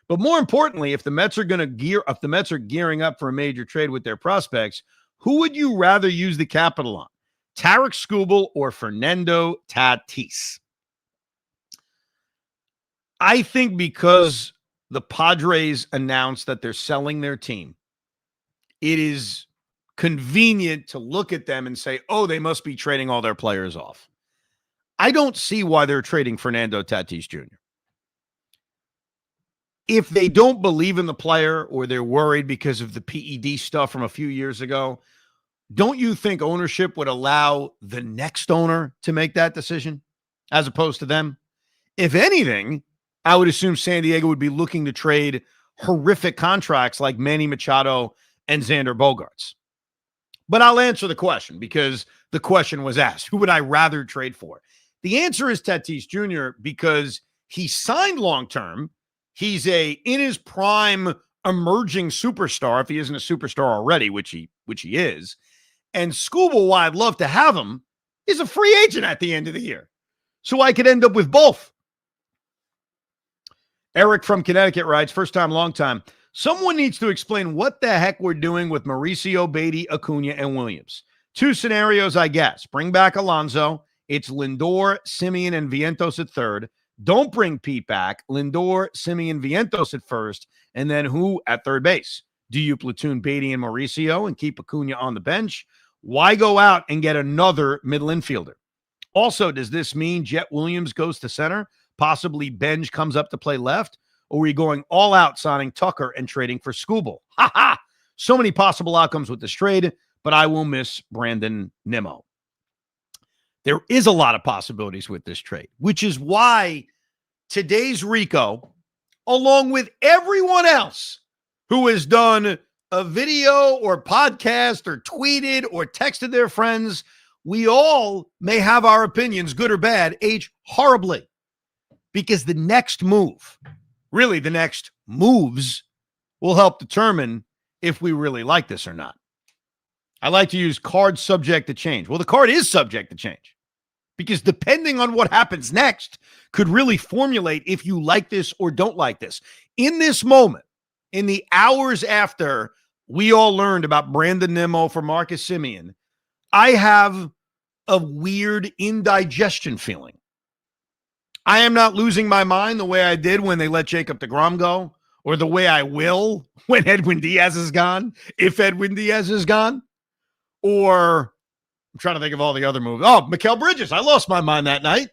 But more importantly, if the Mets are gearing up for a major trade with their prospects, who would you rather use the capital on? Tarek Skubal or Fernando Tatis? I think because the Padres announced that they're selling their team, it is convenient to look at them and say, oh, they must be trading all their players off. I don't see why they're trading Fernando Tatis Jr. If they don't believe in the player or they're worried because of the PED stuff from a few years ago, don't you think ownership would allow the next owner to make that decision as opposed to them? If anything, I would assume San Diego would be looking to trade horrific contracts like Manny Machado and Xander Bogaerts. But I'll answer the question because the question was asked. Who would I rather trade for? The answer is Tatis Jr. because he signed long-term. He's in his prime emerging superstar, if he isn't a superstar already, which he is. And Skubal, while I'd love to have him, is a free agent at the end of the year. So I could end up with both. Eric from Connecticut writes, first time, long time. Someone needs to explain what the heck we're doing with Mauricio, Beatty, Acuna, and Williams. 2 scenarios, I guess. Bring back Alonso. It's Lindor, Semien, and Vientos at third. Don't bring Pete back. Lindor, Semien, Vientos at first. And then who at third base? Do you platoon Beatty and Mauricio and keep Acuna on the bench? Why go out and get another middle infielder? Also, does this mean Jet Williams goes to center? Possibly Benj comes up to play left? Or are we going all out signing Tucker and trading for Skubal? Ha ha! So many possible outcomes with this trade, but I will miss Brandon Nimmo. There is a lot of possibilities with this trade, which is why today's Rico, along with everyone else who has done a video or podcast or tweeted or texted their friends we all may have our opinions, good or bad, age horribly. Because the next move, really the next moves, will help determine if we really like this or not. I like to use card subject to change. Well, the card is subject to change because depending on what happens next could really formulate if you like this or don't like this. In this moment, in the hours after we all learned about Brandon Nimmo for Marcus Semien, I have a weird indigestion feeling. I am not losing my mind the way I did when they let Jacob deGrom go, or the way I will when Edwin Diaz is gone, if Edwin Diaz is gone, or I'm trying to think of all the other moves. Oh, Mikal Bridges. I lost my mind that night.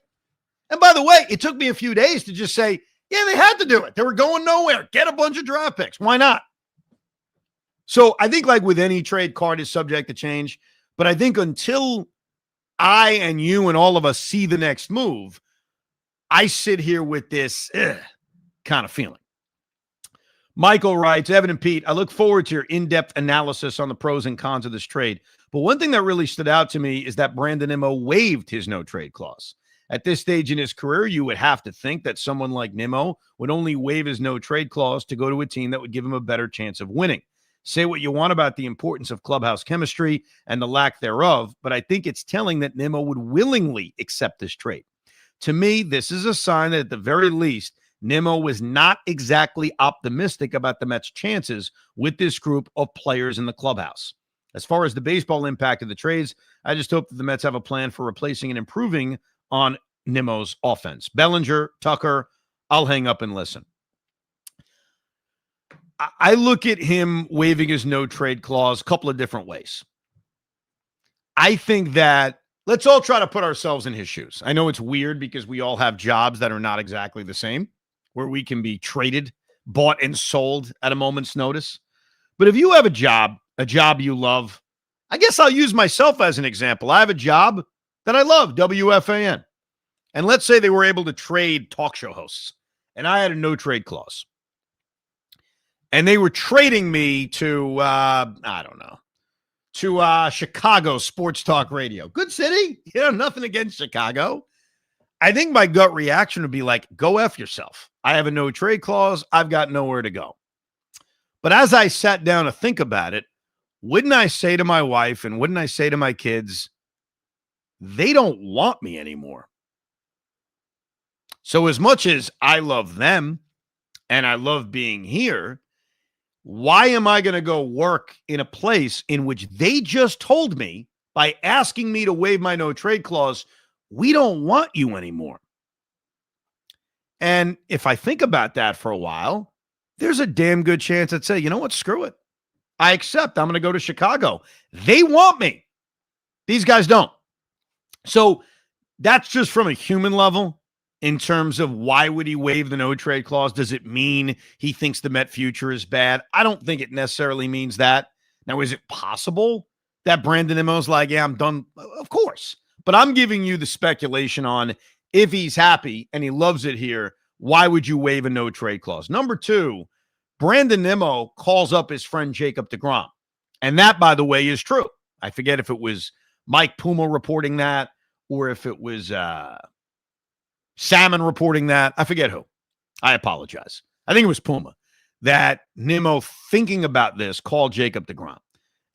And by the way, it took me a few days to just say, yeah, they had to do it. They were going nowhere. Get a bunch of draft picks. Why not? So I think like with any trade, card is subject to change. But I think until I and you and all of us see the next move, I sit here with this kind of feeling. Michael writes, Evan and Pete, I look forward to your in-depth analysis on the pros and cons of this trade. But one thing that really stood out to me is that Brandon Nimmo waived his no-trade clause. At this stage in his career, you would have to think that someone like Nimmo would only waive his no-trade clause to go to a team that would give him a better chance of winning. Say what you want about the importance of clubhouse chemistry and the lack thereof, but I think it's telling that Nimmo would willingly accept this trade. To me, this is a sign that at the very least, Nimmo was not exactly optimistic about the Mets' chances with this group of players in the clubhouse. As far as the baseball impact of the trades, I just hope that the Mets have a plan for replacing and improving on Nimmo's offense. Bellinger, Tucker, I'll hang up and listen. I look at him waiving his no-trade clause a couple of different ways. I think that let's all try to put ourselves in his shoes. I know it's weird because we all have jobs that are not exactly the same, where we can be traded, bought, and sold at a moment's notice. But if you have a job you love, I guess I'll use myself as an example. I have a job that I love, WFAN. And let's say they were able to trade talk show hosts, and I had a no-trade clause. And they were trading me to, Chicago Sports Talk Radio. Good city. Nothing against Chicago. I think my gut reaction would be like, go F yourself. I have a no trade clause. I've got nowhere to go. But as I sat down to think about it, wouldn't I say to my wife and wouldn't I say to my kids, they don't want me anymore. So as much as I love them and I love being here, why am I going to go work in a place in which they just told me by asking me to waive my no trade clause, we don't want you anymore? And if I think about that for a while, there's a damn good chance I'd say, you know what, screw it. I accept. I'm going to go to Chicago. They want me. These guys don't. So that's just from a human level. In terms of why would he waive the no-trade clause? Does it mean he thinks the Met future is bad? I don't think it necessarily means that. Now, is it possible that Brandon Nimmo's like, yeah, I'm done? Of course. But I'm giving you the speculation on if he's happy and he loves it here, why would you waive a no-trade clause? Number two, Brandon Nimmo calls up his friend Jacob deGrom. And that, by the way, is true. I forget if it was Mike Puma reporting that or if it was Salmon reporting that. I forget who. I apologize. I think it was Puma. That Nimmo, thinking about this, called Jacob deGrom.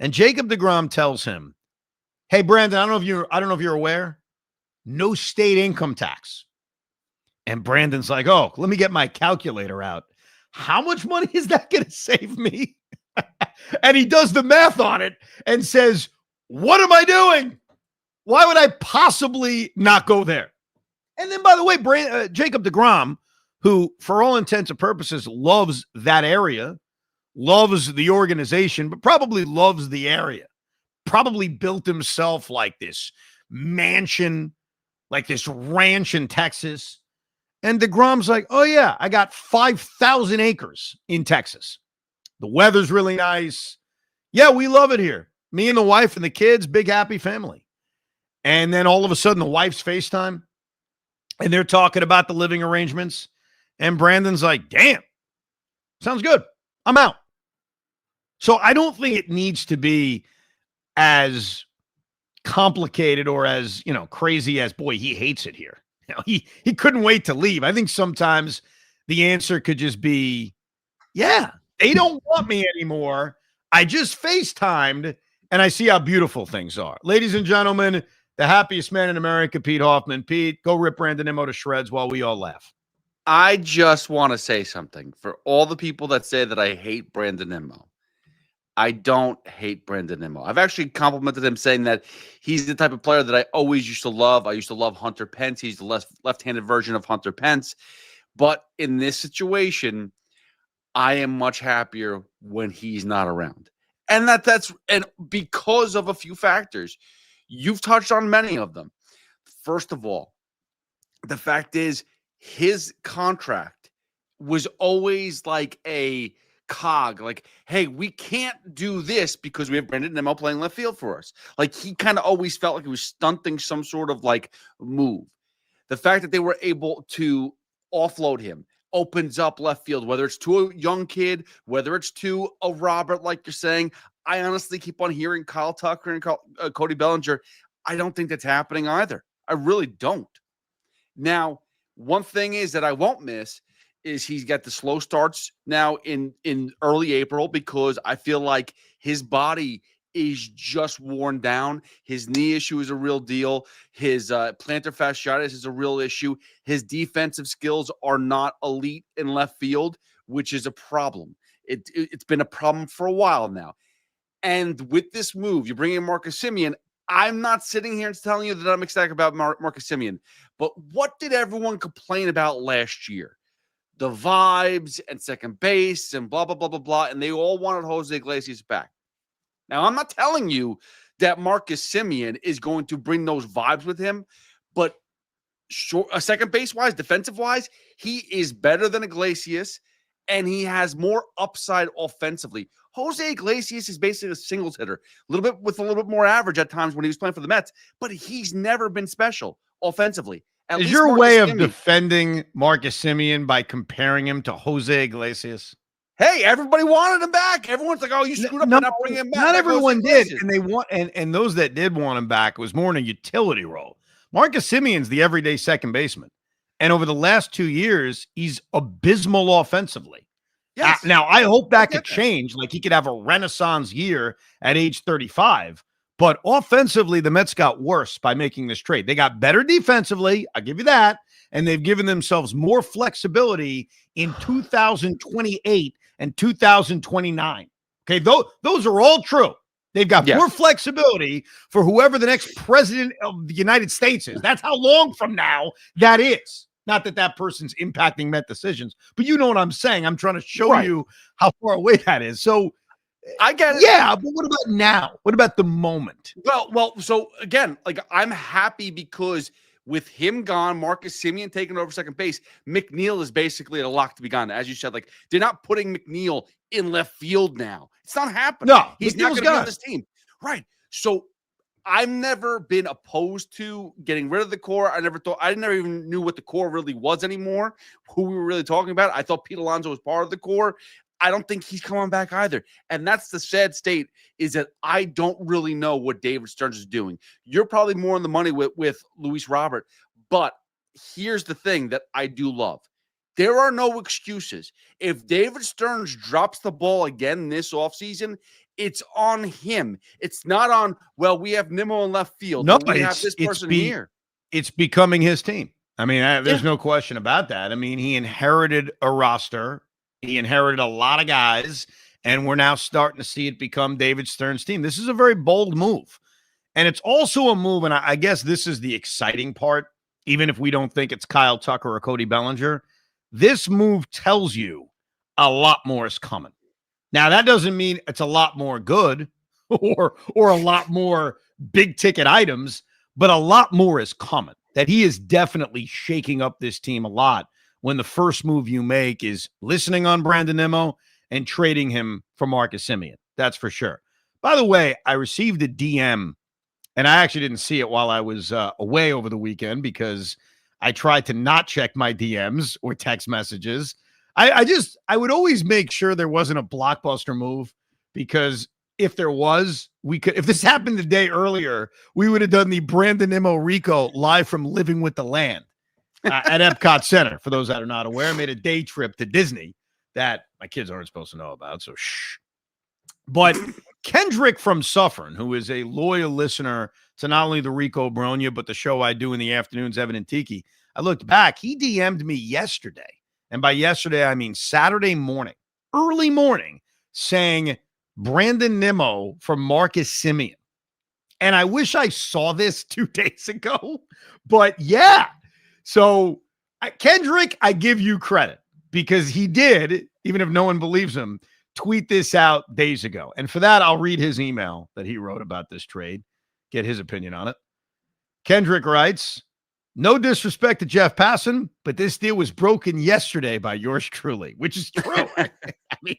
And Jacob deGrom tells him, hey, Brandon, I don't know if you're aware, no state income tax. And Brandon's like, oh, let me get my calculator out. How much money is that going to save me? And he does the math on it and says, what am I doing? Why would I possibly not go there? And then, by the way, Jacob deGrom, who, for all intents and purposes, loves that area, loves the organization, but probably loves the area, probably built himself like this mansion, like this ranch in Texas. And deGrom's like, oh, yeah, I got 5,000 acres in Texas. The weather's really nice. Yeah, we love it here. Me and the wife and the kids, big happy family. And then all of a sudden, the wife's FaceTime. And they're talking about the living arrangements. And Brandon's like, damn, sounds good. I'm out. So I don't think it needs to be as complicated or as, crazy as, boy, he hates it here. He couldn't wait to leave. I think sometimes the answer could just be, yeah, they don't want me anymore. I just FaceTimed and I see how beautiful things are. Ladies and gentlemen, the happiest man in America, Pete Hoffman. Pete, go rip Brandon Nimmo to shreds while we all laugh. I just want to say something for all the people that say that I hate Brandon Nimmo. I don't hate Brandon Nimmo. I've actually complimented him saying that he's the type of player that I always used to love. I used to love Hunter Pence. He's the left-handed version of Hunter Pence. But in this situation, I am much happier when he's not around. And that's because of a few factors. You've touched on many of them. First of all, the fact is his contract was always like a cog, like, hey, we can't do this because we have Brandon Nimmo playing left field for us. Like, he kind of always felt like he was stunting some sort of like move. The fact that they were able to offload him opens up left field, whether it's to a young kid, whether it's to a Robert, like you're saying. I honestly keep on hearing Kyle Tucker and Cody Bellinger. I don't think that's happening either. I really don't. Now, one thing is that I won't miss is he's got the slow starts now in early April because I feel like his body is just worn down. His knee issue is a real deal. His plantar fasciitis is a real issue. His defensive skills are not elite in left field, which is a problem. It's been a problem for a while now. And with this move, you're bringing in Marcus Semien. I'm not sitting here and telling you that I'm ecstatic about Marcus Semien, but what did everyone complain about last year? The vibes and second base and blah, blah, blah, blah, blah. And they all wanted Jose Iglesias back. Now, I'm not telling you that Marcus Semien is going to bring those vibes with him, but second base-wise, defensive-wise, he is better than Iglesias, and he has more upside offensively. Jose Iglesias is basically a singles hitter, a little bit more average at times when he was playing for the Mets, but he's never been special offensively. Is your way of defending Marcus Semien by comparing him to Jose Iglesias? Hey, everybody wanted him back. Everyone's like, "Oh, you screwed up by not bringing him back." Not everyone did, and those that did want him back was more in a utility role. Marcus Semien's the everyday second baseman, and over the last 2 years, he's abysmal offensively. Yes. Now, I hope that could change. Like, he could have a renaissance year at age 35. But offensively, the Mets got worse by making this trade. They got better defensively. I'll give you that. And they've given themselves more flexibility in 2028 and 2029. Okay, those are all true. They've got more flexibility for whoever the next president of the United States is. That's how long from now that is. Not that person's impacting Met decisions, but you know what I'm saying. I'm trying to show you how far away that is. So I get it. Yeah, but what about now? What about the moment? Well, so again, like, I'm happy because with him gone, Marcus Semien taking over second base, McNeil is basically a lock to be gone. As you said, like, they're not putting McNeil in left field now. It's not happening. No, he's not going to be on this team. Right. So I've never been opposed to getting rid of the core. I never even knew what the core really was anymore, who we were really talking about. I thought Pete Alonso was part of the core. I don't think he's coming back either. And that's the sad state, is that I don't really know what David Stearns is doing. You're probably more on the money with Luis Robert. But here's the thing that I do love. There are no excuses. If David Stearns drops the ball again this offseason, it's on him. It's not on, well, we have Nimmo in left field. No, we have this person here. It's becoming his team. I mean, there's no question about that. I mean, he inherited a roster. He inherited a lot of guys, and we're now starting to see it become David Stearns' team. This is a very bold move. And it's also a move, and I guess this is the exciting part, even if we don't think it's Kyle Tucker or Cody Bellinger. This move tells you a lot more is coming. Now, that doesn't mean it's a lot more good or a lot more big-ticket items, but a lot more is coming. That he is definitely shaking up this team a lot when the first move you make is listening on Brandon Nimmo and trading him for Marcus Semien. That's for sure. By the way, I received a DM, and I actually didn't see it while I was away over the weekend because I tried to not check my DMs or text messages. I would always make sure there wasn't a blockbuster move because if there was, we could, if this happened the day earlier, we would have done the Brandon Nimmo Rico live from Living with the Land at Epcot Center. For those that are not aware, I made a day trip to Disney that my kids aren't supposed to know about. So shh. But Kendrick from Suffern, who is a loyal listener to not only the Rico Brogna, but the show I do in the afternoons, Evan and Tiki, I looked back. He DM'd me yesterday. And by yesterday, I mean Saturday morning, early morning, saying Brandon Nimmo from Marcus Semien. And I wish I saw this 2 days ago, but yeah. So Kendrick, I give you credit because he did, even if no one believes him, tweet this out days ago. And for that, I'll read his email that he wrote about this trade, get his opinion on it. Kendrick writes, no disrespect to Jeff Passan, but this deal was broken yesterday by yours truly, which is true. I mean,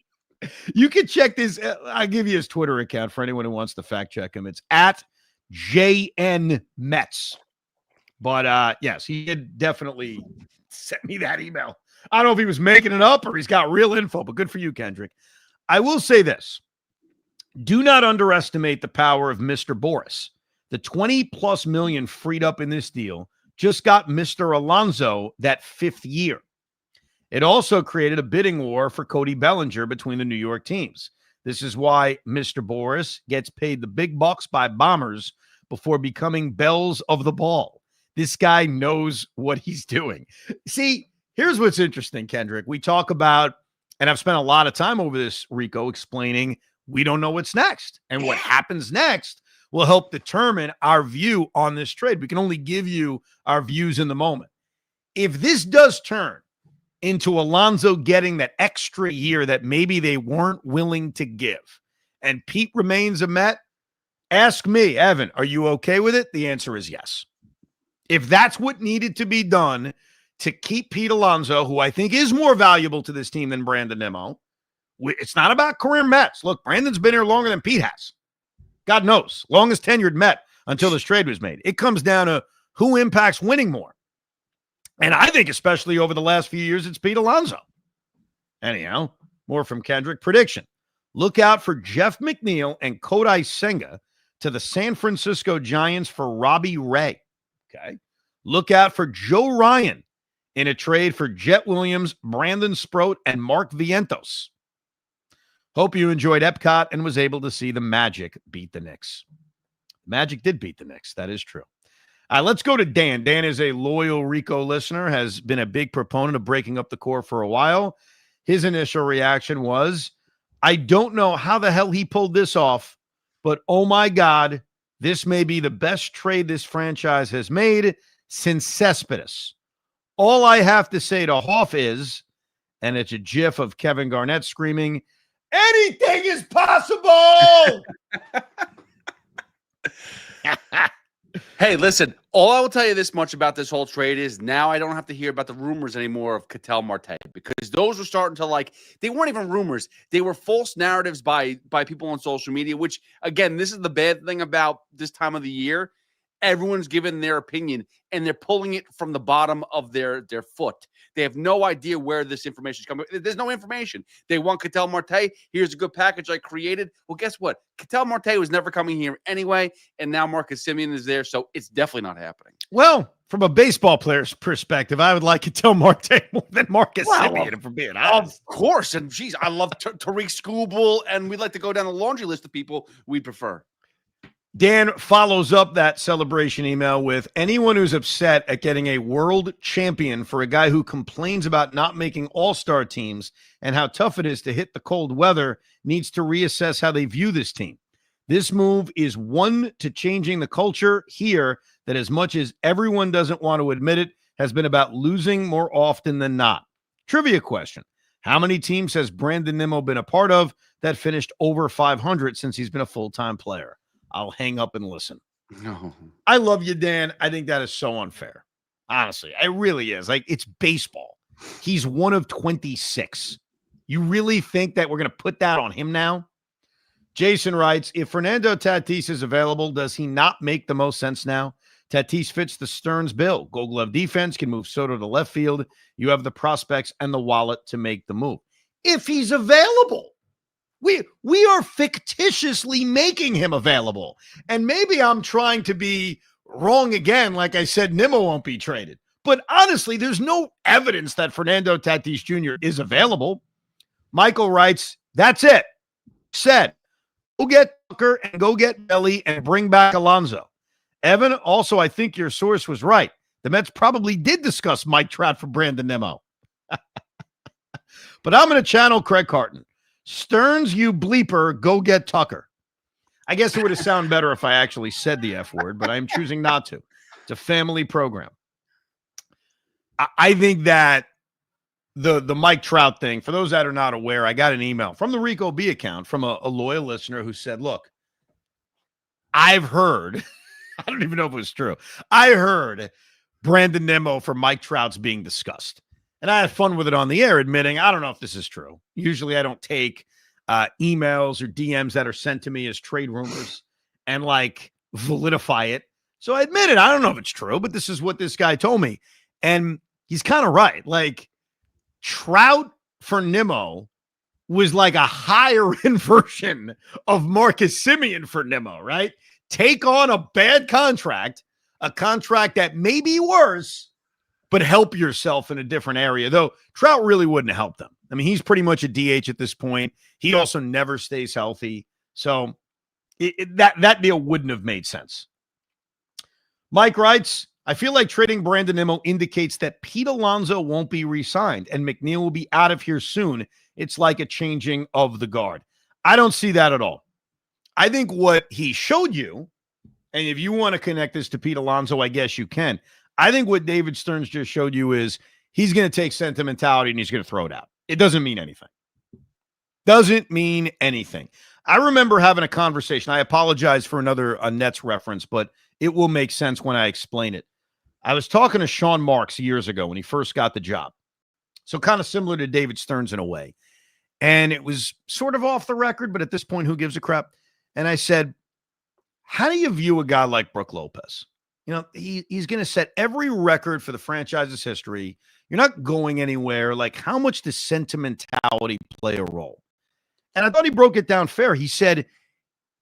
you can check this. I'll give you his Twitter account for anyone who wants to fact check him. It's at JN Mets. But yes, he did definitely send me that email. I don't know if he was making it up or he's got real info, but good for you, Kendrick. I will say this. Do not underestimate the power of Mr. Boris. The 20+ million freed up in this deal just got Mr. Alonso that 5th year. It also created a bidding war for Cody Bellinger between the New York teams. This is why Mr. Boris gets paid the big bucks by Bombers before becoming bells of the ball. This guy knows what he's doing. See, here's what's interesting, Kendrick. We talk about, and I've spent a lot of time over this, Rico, explaining we don't know what's next. And what happens next will help determine our view on this trade. We can only give you our views in the moment. If this does turn into Alonso getting that extra year that maybe they weren't willing to give, and Pete remains a Met, ask me, Evan, are you okay with it? The answer is yes. If that's what needed to be done to keep Pete Alonso, who I think is more valuable to this team than Brandon Nimmo, it's not about career Mets. Look, Brandon's been here longer than Pete has. God knows, longest tenured Met until this trade was made. It comes down to who impacts winning more. And I think especially over the last few years, it's Pete Alonso. Anyhow, more from Kendrick. Prediction. Look out for Jeff McNeil and Kodai Senga to the San Francisco Giants for Robbie Ray. Okay. Look out for Joe Ryan in a trade for Jet Williams, Brandon Sproat, and Mark Vientos. Hope you enjoyed Epcot and was able to see the Magic beat the Knicks. Magic did beat the Knicks. That is true. Let's go to Dan. Dan is a loyal Rico listener, has been a big proponent of breaking up the core for a while. His initial reaction was, I don't know how the hell he pulled this off, but oh my God, this may be the best trade this franchise has made since Cespedes. All I have to say to Hoff is, and it's a gif of Kevin Garnett screaming, anything is possible. Hey, listen, all I will tell you this much about this whole trade is now I don't have to hear about the rumors anymore of Ketel Marte, because those were starting to they weren't even rumors. They were false narratives by people on social media, which, again, this is the bad thing about this time of the year. Everyone's given their opinion, and they're pulling it from the bottom of their foot. They have no idea where this information is coming. There's no information. They want Ketel Marte. Here's a good package I created. Well, guess what? Ketel Marte was never coming here anyway, and now Marcus Semien is there, so it's definitely not happening. Well, from a baseball player's perspective, I would like Ketel Marte more than Marcus Semien, if we're being honest. Of course, and geez, I love Tariq Skubal, and we'd like to go down the laundry list of people we'd prefer. Dan follows up that celebration email with, anyone who's upset at getting a world champion for a guy who complains about not making all-star teams and how tough it is to hit the cold weather needs to reassess how they view this team. This move is one to changing the culture here that, as much as everyone doesn't want to admit it, has been about losing more often than not. Trivia question. How many teams has Brandon Nimmo been a part of that finished over 500 since he's been a full-time player? I'll hang up and listen. No. I love you, Dan. I think that is so unfair. Honestly, it really is. It's baseball. He's one of 26. You really think that we're going to put that on him now? Jason writes, if Fernando Tatis is available, does he not make the most sense now? Tatis fits the Stearns bill. Gold Glove defense, can move Soto to left field. You have the prospects and the wallet to make the move. If he's available. We are fictitiously making him available. And maybe I'm trying to be wrong again. Like I said, Nimmo won't be traded. But honestly, there's no evidence that Fernando Tatis Jr. is available. Michael writes, that's it. Said, go get Tucker and go get Belly and bring back Alonso. Evan, also, I think your source was right. The Mets probably did discuss Mike Trout for Brandon Nimmo. But I'm going to channel Craig Carton. Stearns, you bleeper, go get Tucker. I guess it would have sounded better if I actually said the F word, but I'm choosing not to. It's a family program. I think that the Mike Trout thing, for those that are not aware, I got an email from the Rico B account from a loyal listener who said, look, I've heard, I don't even know if it was true. I heard Brandon Nimmo for Mike Trout's being discussed. And I had fun with it on the air, admitting, I don't know if this is true. Usually I don't take emails or DMs that are sent to me as trade rumors and like validify it. So I admitted, I don't know if it's true, but this is what this guy told me. And he's kind of right. Like Trout for Nimmo was like a higher end version of Marcus Semien for Nimmo, right? Take on a bad contract, a contract that may be worse, but help yourself in a different area. Though Trout really wouldn't help them. I mean, he's pretty much a DH at this point. He also never stays healthy. So that deal wouldn't have made sense. Mike writes, I feel like trading Brandon Nimmo indicates that Pete Alonso won't be re-signed and McNeil will be out of here soon. It's like a changing of the guard. I don't see that at all. I think what he showed you, and if you want to connect this to Pete Alonso, I guess you can. I think what David Stearns just showed you is he's going to take sentimentality and he's going to throw it out. It doesn't mean anything. Doesn't mean anything. I remember having a conversation. I apologize for another Nets reference, but it will make sense when I explain it. I was talking to Sean Marks years ago when he first got the job. So kind of similar to David Stearns in a way. And it was sort of off the record, but at this point, who gives a crap? And I said, how do you view a guy like Brook Lopez? You know, he's going to set every record for the franchise's history. You're not going anywhere. Like, how much does sentimentality play a role? And I thought he broke it down fair. He said,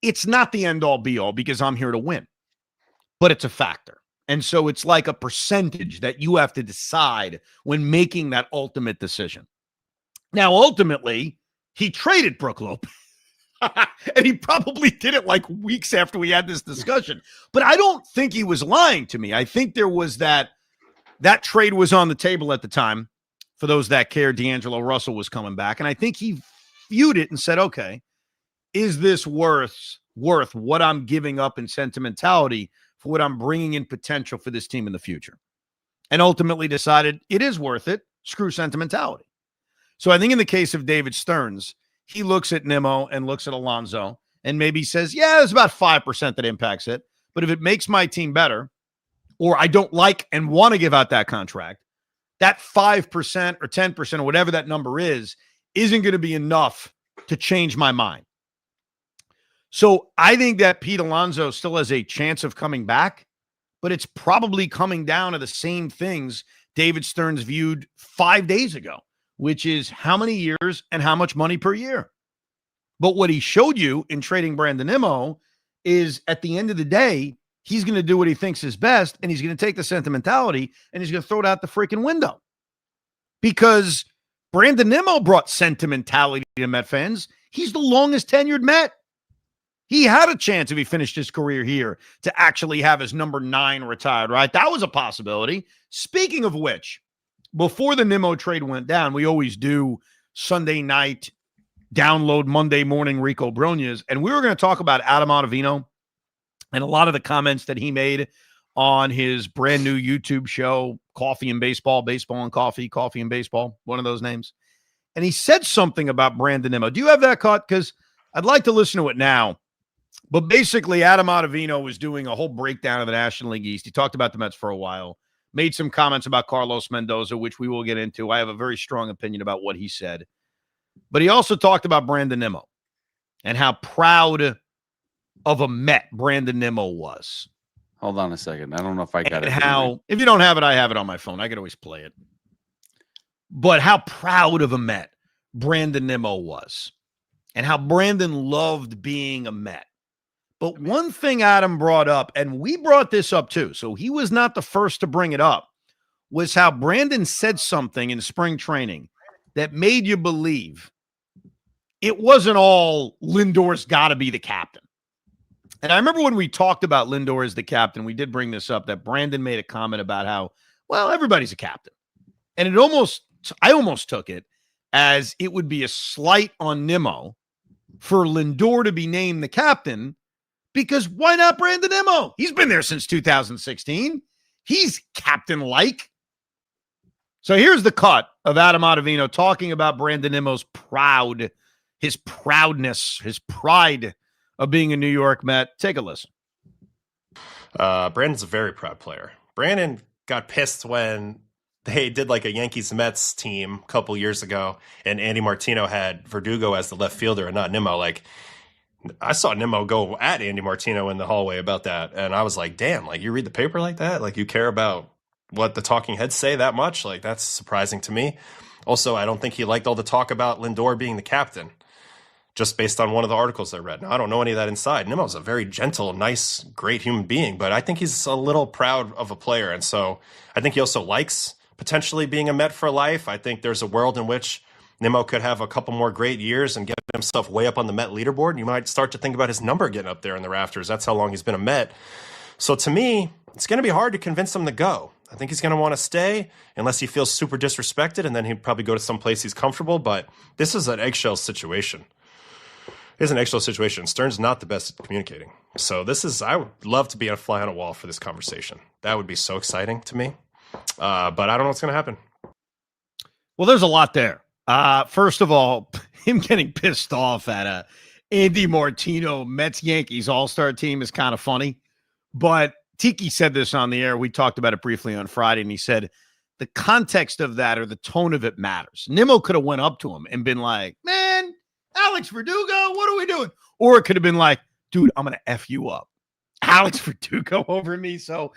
it's not the end-all, be-all because I'm here to win, but it's a factor. And so it's like a percentage that you have to decide when making that ultimate decision. Now, ultimately, he traded Brook Lopez. And he probably did it like weeks after we had this discussion. But I don't think he was lying to me. I think there was that trade was on the table at the time. For those that care, D'Angelo Russell was coming back. And I think he viewed it and said, okay, is this worth what I'm giving up in sentimentality for what I'm bringing in potential for this team in the future? And ultimately decided it is worth it. Screw sentimentality. So I think in the case of David Stearns, he looks at Nimmo and looks at Alonso and maybe says, yeah, there's about 5% that impacts it. But if it makes my team better, or I don't like and want to give out that contract, that 5% or 10% or whatever that number is, isn't going to be enough to change my mind. So I think that Pete Alonso still has a chance of coming back, but it's probably coming down to the same things David Stearns viewed 5 days ago, which is how many years and how much money per year. But what he showed you in trading Brandon Nimmo is at the end of the day, he's going to do what he thinks is best, and he's going to take the sentimentality and he's going to throw it out the freaking window. Because Brandon Nimmo brought sentimentality to Met fans. He's the longest tenured Met. He had a chance if he finished his career here to actually have his number 9 retired, right? That was a possibility. Speaking of which, before the Nimmo trade went down, we always do Sunday night download Monday morning Rico Brogna's, and we were going to talk about Adam Ottavino and a lot of the comments that he made on his brand new YouTube show, Coffee and Baseball, Baseball and Coffee, Coffee and Baseball, one of those names. And he said something about Brandon Nimmo. Do you have that caught? Because I'd like to listen to it now. But basically, Adam Ottavino was doing a whole breakdown of the National League East. He talked about the Mets for a while, made some comments about Carlos Mendoza, which we will get into. I have a very strong opinion about what he said. But he also talked about Brandon Nimmo and how proud of a Met Brandon Nimmo was. Hold on a second. I don't know if I got and it. How, if you don't have it, I have it on my phone. I could always play it. But how proud of a Met Brandon Nimmo was. and how Brandon loved being a Met. But one thing Adam brought up, and we brought this up too, so he was not the first to bring it up, was how Brandon said something in spring training that made you believe it wasn't all Lindor's got to be the captain. And I remember when we talked about Lindor as the captain, we did bring this up, that Brandon made a comment about how, well, everybody's a captain. And I almost took it as it would be a slight on Nimmo for Lindor to be named the captain, because why not Brandon Nimmo? He's been there since 2016. He's captain-like. So here's the cut of Adam Ottavino talking about Brandon Nimmo's his proudness, his pride of being a New York Met. Take a listen. Brandon's a very proud player. Brandon got pissed when they did like a Yankees-Mets team a couple years ago, and Andy Martino had Verdugo as the left fielder and not Nimmo. Like, I saw Nimmo go at Andy Martino in the hallway about that, and I was like, damn, like, you read the paper like that? Like, you care about what the talking heads say that much? Like, that's surprising to me. Also, I don't think he liked all the talk about Lindor being the captain, just based on one of the articles I read. Now, I don't know any of that inside. Nimmo's a very gentle, nice, great human being, but I think he's a little proud of a player. And so I think he also likes potentially being a Met for life. I think there's a world in which Nimmo could have a couple more great years and get himself way up on the Met leaderboard. You might start to think about his number getting up there in the rafters. That's how long he's been a Met. So to me, it's going to be hard to convince him to go. I think he's going to want to stay unless he feels super disrespected, and then he'd probably go to some place he's comfortable. But this is an eggshell situation. It's an eggshell situation. Stearns is not the best at communicating. So I would love to be a fly on a wall for this conversation. That would be so exciting to me. But I don't know what's going to happen. Well, there's a lot there. First of all, him getting pissed off at a Andy Martino Mets-Yankees all-star team is kind of funny. But Tiki said this on the air. We talked about it briefly on Friday, and he said the context of that or the tone of it matters. Nimmo could have went up to him and been like, man, Alex Verdugo, what are we doing? Or it could have been like, dude, I'm going to F you up. Alex Verdugo over me. So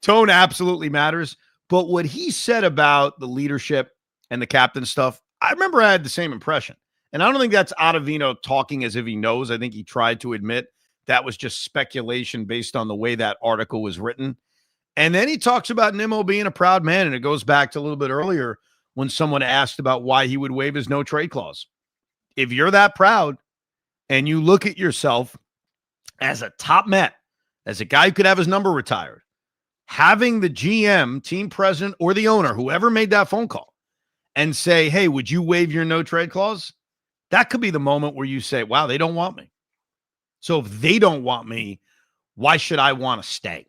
tone absolutely matters. But what he said about the leadership and the captain stuff, I remember I had the same impression. And I don't think that's Ottavino talking as if he knows. I think he tried to admit that was just speculation based on the way that article was written. And then he talks about Nimmo being a proud man. And it goes back to a little bit earlier when someone asked about why he would waive his no trade clause. If you're that proud and you look at yourself as a top Met, as a guy who could have his number retired, having the GM, team president, or the owner, whoever made that phone call, and say, hey, would you waive your no trade clause? That could be the moment where you say, wow, they don't want me. So if they don't want me, why should I want to stay?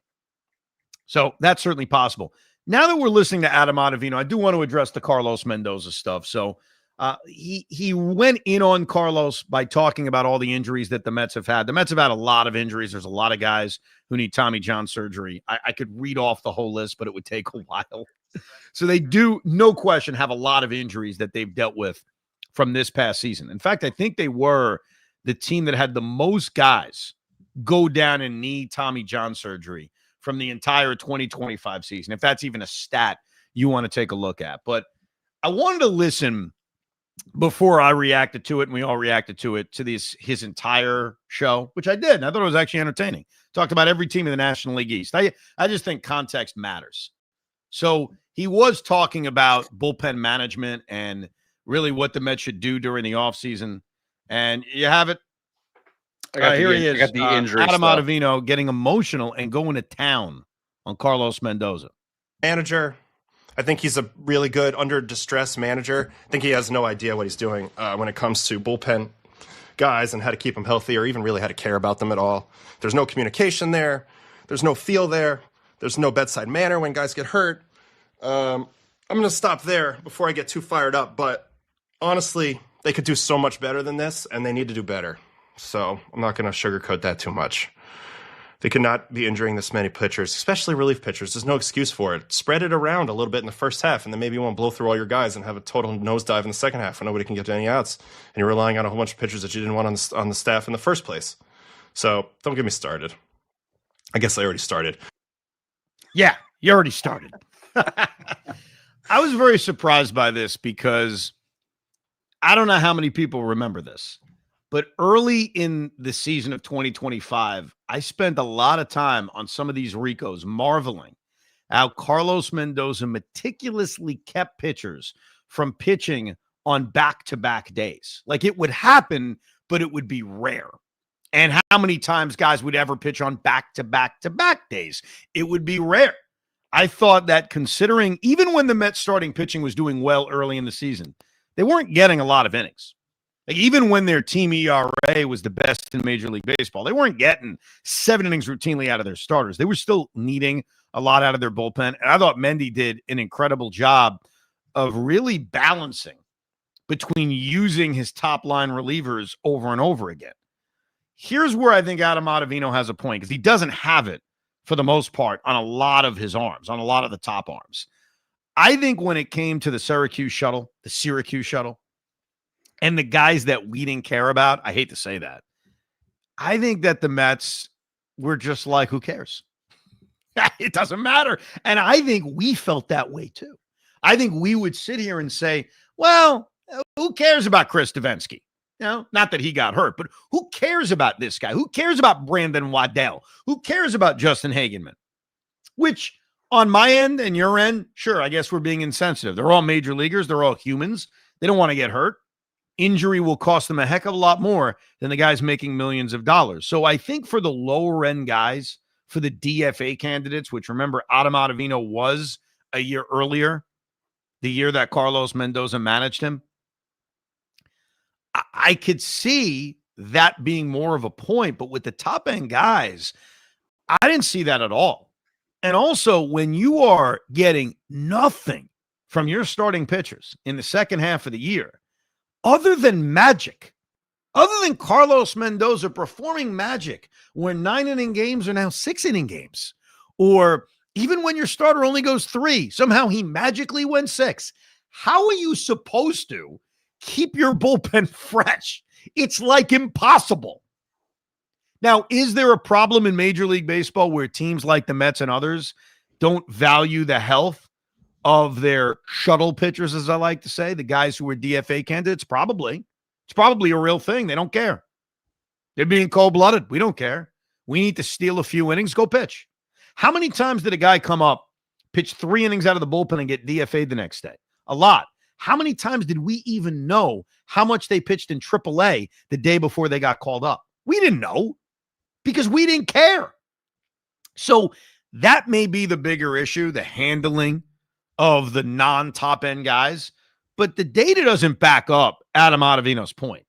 So that's certainly possible. Now that we're listening to Adam Ottavino, I do want to address the Carlos Mendoza stuff. So he went in on Carlos by talking about all the injuries that the Mets have had. The Mets have had a lot of injuries. There's a lot of guys who need Tommy John surgery. I could read off the whole list, but it would take a while. So they do, no question, have a lot of injuries that they've dealt with from this past season. In fact, I think they were the team that had the most guys go down and need Tommy John surgery from the entire 2025 season, if that's even a stat you want to take a look at. But I wanted to listen before I reacted to it, and we all reacted to it, to his entire show, which I did. And I thought it was actually entertaining. Talked about every team in the National League East. I just think context matters. So he was talking about bullpen management and really what the Mets should do during the offseason. And you have it. Here he is. I got the injury Adam stuff. Ottavino getting emotional and going to town on Carlos Mendoza. Manager. I think he's a really good under distress manager. I think he has no idea what he's doing when it comes to bullpen guys and how to keep them healthy or even really how to care about them at all. There's no communication there. There's no feel there. There's no bedside manner when guys get hurt. I'm going to stop there before I get too fired up. But honestly, they could do so much better than this, and they need to do better. So I'm not going to sugarcoat that too much. They could not be injuring this many pitchers, especially relief pitchers. There's no excuse for it. Spread it around a little bit in the first half, and then maybe you won't blow through all your guys and have a total nosedive in the second half when nobody can get to any outs, and you're relying on a whole bunch of pitchers that you didn't want on the staff in the first place. So don't get me started. I guess I already started. Yeah, you already started. I was very surprised by this because I don't know how many people remember this. But early in the season of 2025, I spent a lot of time on some of these Ricos marveling how Carlos Mendoza meticulously kept pitchers from pitching on back-to-back days. Like it would happen, but it would be rare. And how many times guys would ever pitch on back-to-back-to-back days? It would be rare. I thought that considering even when the Mets starting pitching was doing well early in the season, they weren't getting a lot of innings. Like even when their team ERA was the best in Major League Baseball, they weren't getting 7 innings routinely out of their starters. They were still needing a lot out of their bullpen. And I thought Mendy did an incredible job of really balancing between using his top line relievers over and over again. Here's where I think Adam Ottavino has a point, because he doesn't have it for the most part on a lot of his arms, on a lot of the top arms. I think when it came to the Syracuse shuttle, and the guys that we didn't care about, I hate to say that, I think that the Mets were just like, who cares? It doesn't matter. And I think we felt that way too. I think we would sit here and say, well, who cares about Chris Davinsky? You know, not that he got hurt, but who cares about this guy? Who cares about Brandon Waddell? Who cares about Justin Hagenman? Which on my end and your end, sure, I guess we're being insensitive. They're all major leaguers. They're all humans. They don't want to get hurt. Injury will cost them a heck of a lot more than the guys making millions of dollars. So I think for the lower end guys, for the DFA candidates, which remember Adam Ottavino was a year earlier, the year that Carlos Mendoza managed him, I could see that being more of a point. But with the top end guys, I didn't see that at all. And also, when you are getting nothing from your starting pitchers in the second half of the year, other than magic, other than Carlos Mendoza performing magic, where 9-inning games are now 6-inning games, or even when your starter only goes 3, somehow he magically went 6. How are you supposed to keep your bullpen fresh? It's like impossible. Now, is there a problem in Major League Baseball where teams like the Mets and others don't value the health of their shuttle pitchers, as I like to say, the guys who are DFA candidates? Probably. It's probably a real thing. They don't care. They're being cold-blooded. We don't care. We need to steal a few innings. Go pitch. How many times did a guy come up, pitch 3 innings out of the bullpen and get DFA'd the next day? A lot. How many times did we even know how much they pitched in AAA the day before they got called up? We didn't know because we didn't care. So that may be the bigger issue, the handling of the non-top end guys, but the data doesn't back up Adam Ottavino's point.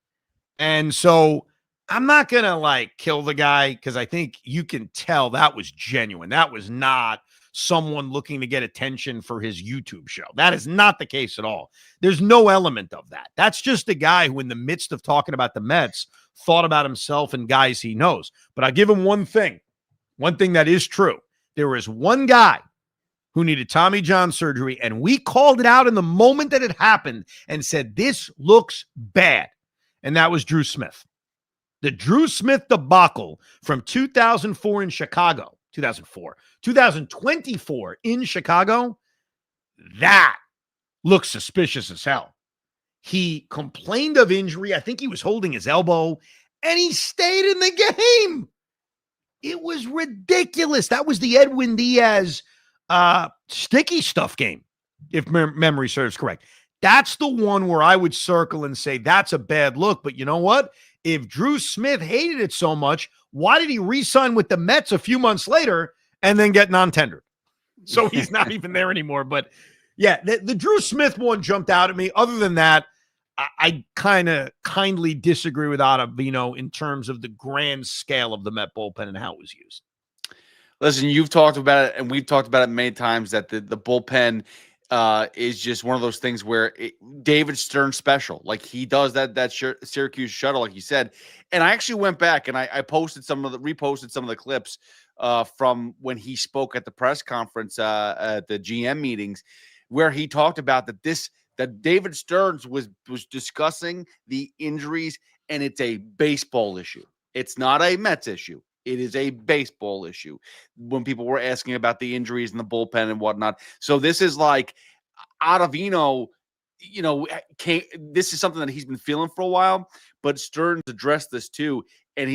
And so I'm not going to kill the guy, because I think you can tell that was genuine. That was not someone looking to get attention for his YouTube show. That is not the case at all. There's no element of that. That's just a guy who, in the midst of talking about the Mets, thought about himself and guys he knows. But I give him one thing that is true. There is one guy who needed Tommy John surgery, and we called it out in the moment that it happened and said, this looks bad. And that was Drew Smith. The Drew Smith debacle from 2004 in Chicago, 2024 in Chicago, that looks suspicious as hell. He complained of injury. I think he was holding his elbow, and he stayed in the game. It was ridiculous. That was the Edwin Diaz sticky stuff game, if memory serves correct. That's the one where I would circle and say that's a bad look. But you know what? If Drew Smith hated it so much, why did he re-sign with the Mets a few months later and then get non-tendered? So he's not even there anymore. But yeah, the Drew Smith one jumped out at me. Other than that, I kind of kindly disagree with Ottavino in terms of the grand scale of the Met bullpen and how it was used. Listen, you've talked about it, and we've talked about it many times, that the bullpen is just one of those things where David Stearns special. Like, he does that Syracuse shuttle, like you said. And I actually went back and I reposted some of the clips from when he spoke at the press conference at the GM meetings, where he talked about that David Stearns was discussing the injuries, and it's a baseball issue. It's not a Mets issue. It is a baseball issue, when people were asking about the injuries in the bullpen and whatnot. So this is like Ottavino this is something that he's been feeling for a while, but Stearns addressed this too. And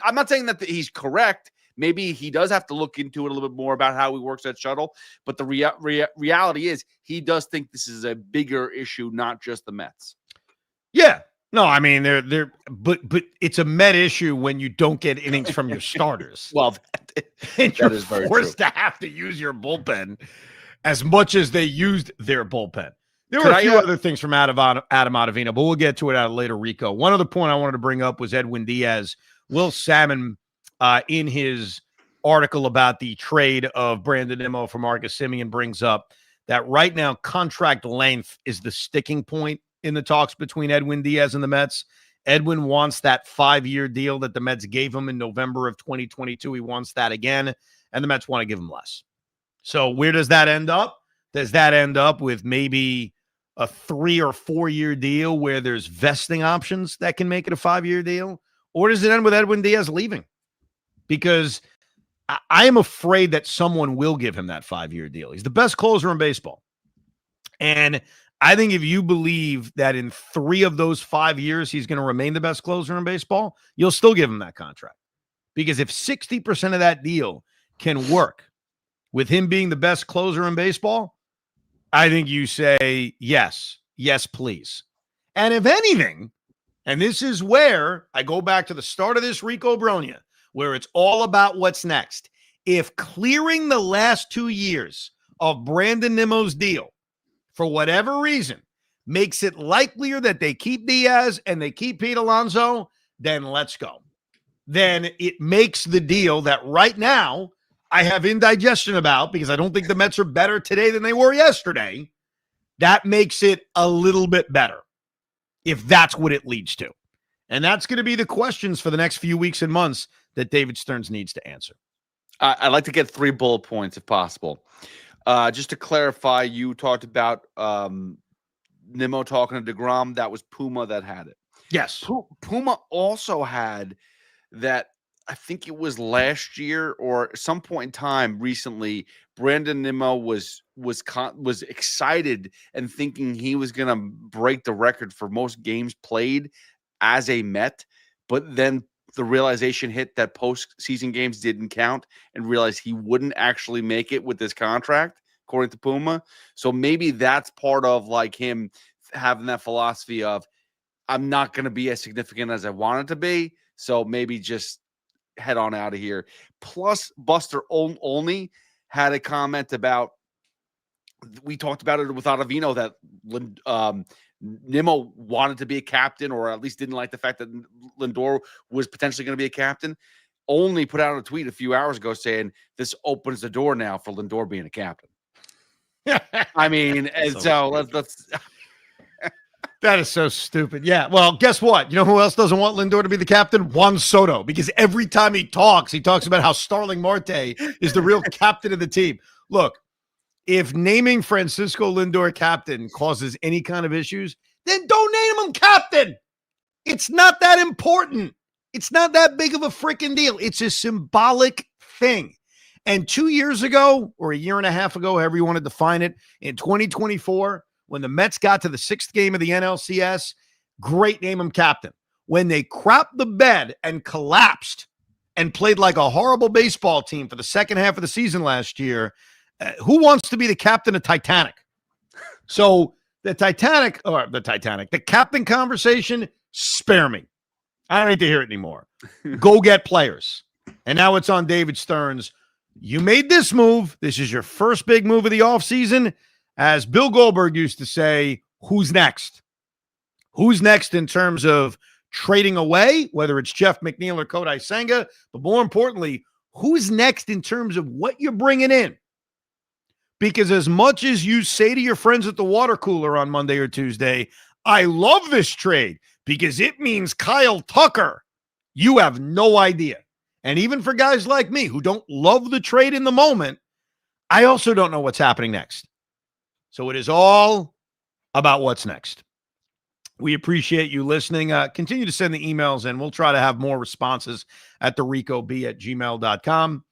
I'm not saying that he's correct. Maybe he does have to look into it a little bit more about how he works that shuttle. But the reality is he does think this is a bigger issue, not just the Mets. Yeah. No, I mean, but it's a Met issue when you don't get innings from your starters. Well, and you're forced to have to use your bullpen as much as they used their bullpen. There were a few other things from Adam Ottavino, but we'll get to it out later, Rico. One other point I wanted to bring up was Edwin Diaz. Will Salmon, in his article about the trade of Brandon Nimmo for Marcus Semien, brings up that right now contract length is the sticking point in the talks between Edwin Diaz and the Mets. Edwin wants that 5-year deal that the Mets gave him in November of 2022. He wants that again, and the Mets want to give him less. So where does that end up? Does that end up with maybe a 3 or 4 year deal where there's vesting options that can make it a 5-year deal? Or does it end with Edwin Diaz leaving? Because I am afraid that someone will give him that 5-year deal. He's the best closer in baseball. And I think if you believe that in 3 of those 5 years he's going to remain the best closer in baseball, you'll still give him that contract. Because if 60% of that deal can work with him being the best closer in baseball, I think you say, yes, please. And if anything, and this is where I go back to the start of this Rico Brogna, where it's all about what's next. If clearing the last 2 years of Brandon Nimmo's deal, for whatever reason, makes it likelier that they keep Diaz and they keep Pete Alonso, then let's go. Then it makes the deal that right now I have indigestion about, because I don't think the Mets are better today than they were yesterday. That makes it a little bit better, if that's what it leads to. And that's going to be the questions for the next few weeks and months that David Stearns needs to answer. I'd like to get 3 bullet points if possible. Just to clarify, you talked about Nimmo talking to DeGrom. That was Puma that had it. Yes. Puma also had that. I think it was last year or some point in time recently. Brandon Nimmo was excited and thinking he was going to break the record for most games played as a Met, but then the realization hit that postseason games didn't count and realized he wouldn't actually make it with this contract, according to Puma. So maybe that's part of like him having that philosophy of, I'm not going to be as significant as I wanted to be. So maybe just head on out of here. Plus, Buster Olney had a comment about, we talked about it with Ottavino, that Nimmo wanted to be a captain, or at least didn't like the fact that Lindor was potentially going to be a captain. Olney put out a tweet a few hours ago saying this opens the door now for Lindor being a captain. I mean, and so let's That is so stupid. Yeah. Well, guess what? You know who else doesn't want Lindor to be the captain? Juan Soto. Because every time he talks about how Starling Marte is the real captain of the team. Look, if naming Francisco Lindor captain causes any kind of issues, then don't name him captain. It's not that important. It's not that big of a freaking deal. It's a symbolic thing. And 2 years ago, or a year and a half ago, however you want to define it, in 2024, when the Mets got to the 6th game of the NLCS, great, name him captain. When they crapped the bed and collapsed and played like a horrible baseball team for the second half of the season last year, who wants to be the captain of Titanic? So the captain conversation, spare me. I don't need to hear it anymore. Go get players. And now it's on David Stearns. You made this move. This is your first big move of the offseason. As Bill Goldberg used to say, who's next? Who's next in terms of trading away, whether it's Jeff McNeil or Kodai Senga, but more importantly, who's next in terms of what you're bringing in? Because as much as you say to your friends at the water cooler on Monday or Tuesday, I love this trade because it means Kyle Tucker, you have no idea. And even for guys like me who don't love the trade in the moment, I also don't know what's happening next. So it is all about what's next. We appreciate you listening. Continue to send the emails and we'll try to have more responses at thericob@gmail.com.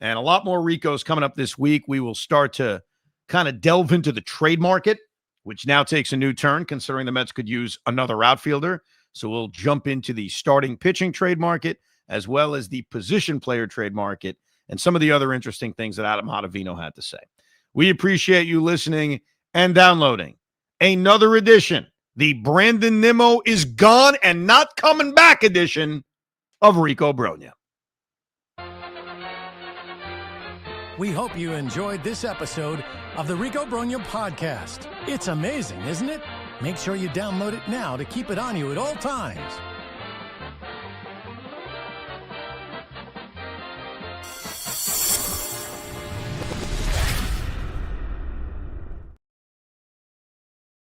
And a lot more Ricos coming up this week. We will start to kind of delve into the trade market which now takes a new turn considering the Mets could use another outfielder. So we'll jump into the starting pitching trade market as well as the position player trade market and some of the other interesting things that Adam Ottavino had to say. We appreciate you listening and downloading another edition, the Brandon Nimmo is gone and not coming back edition of Rico Brogna. We hope you enjoyed this episode of the Rico Brogna podcast. It's amazing, isn't it? Make sure you download it now to keep it on you at all times.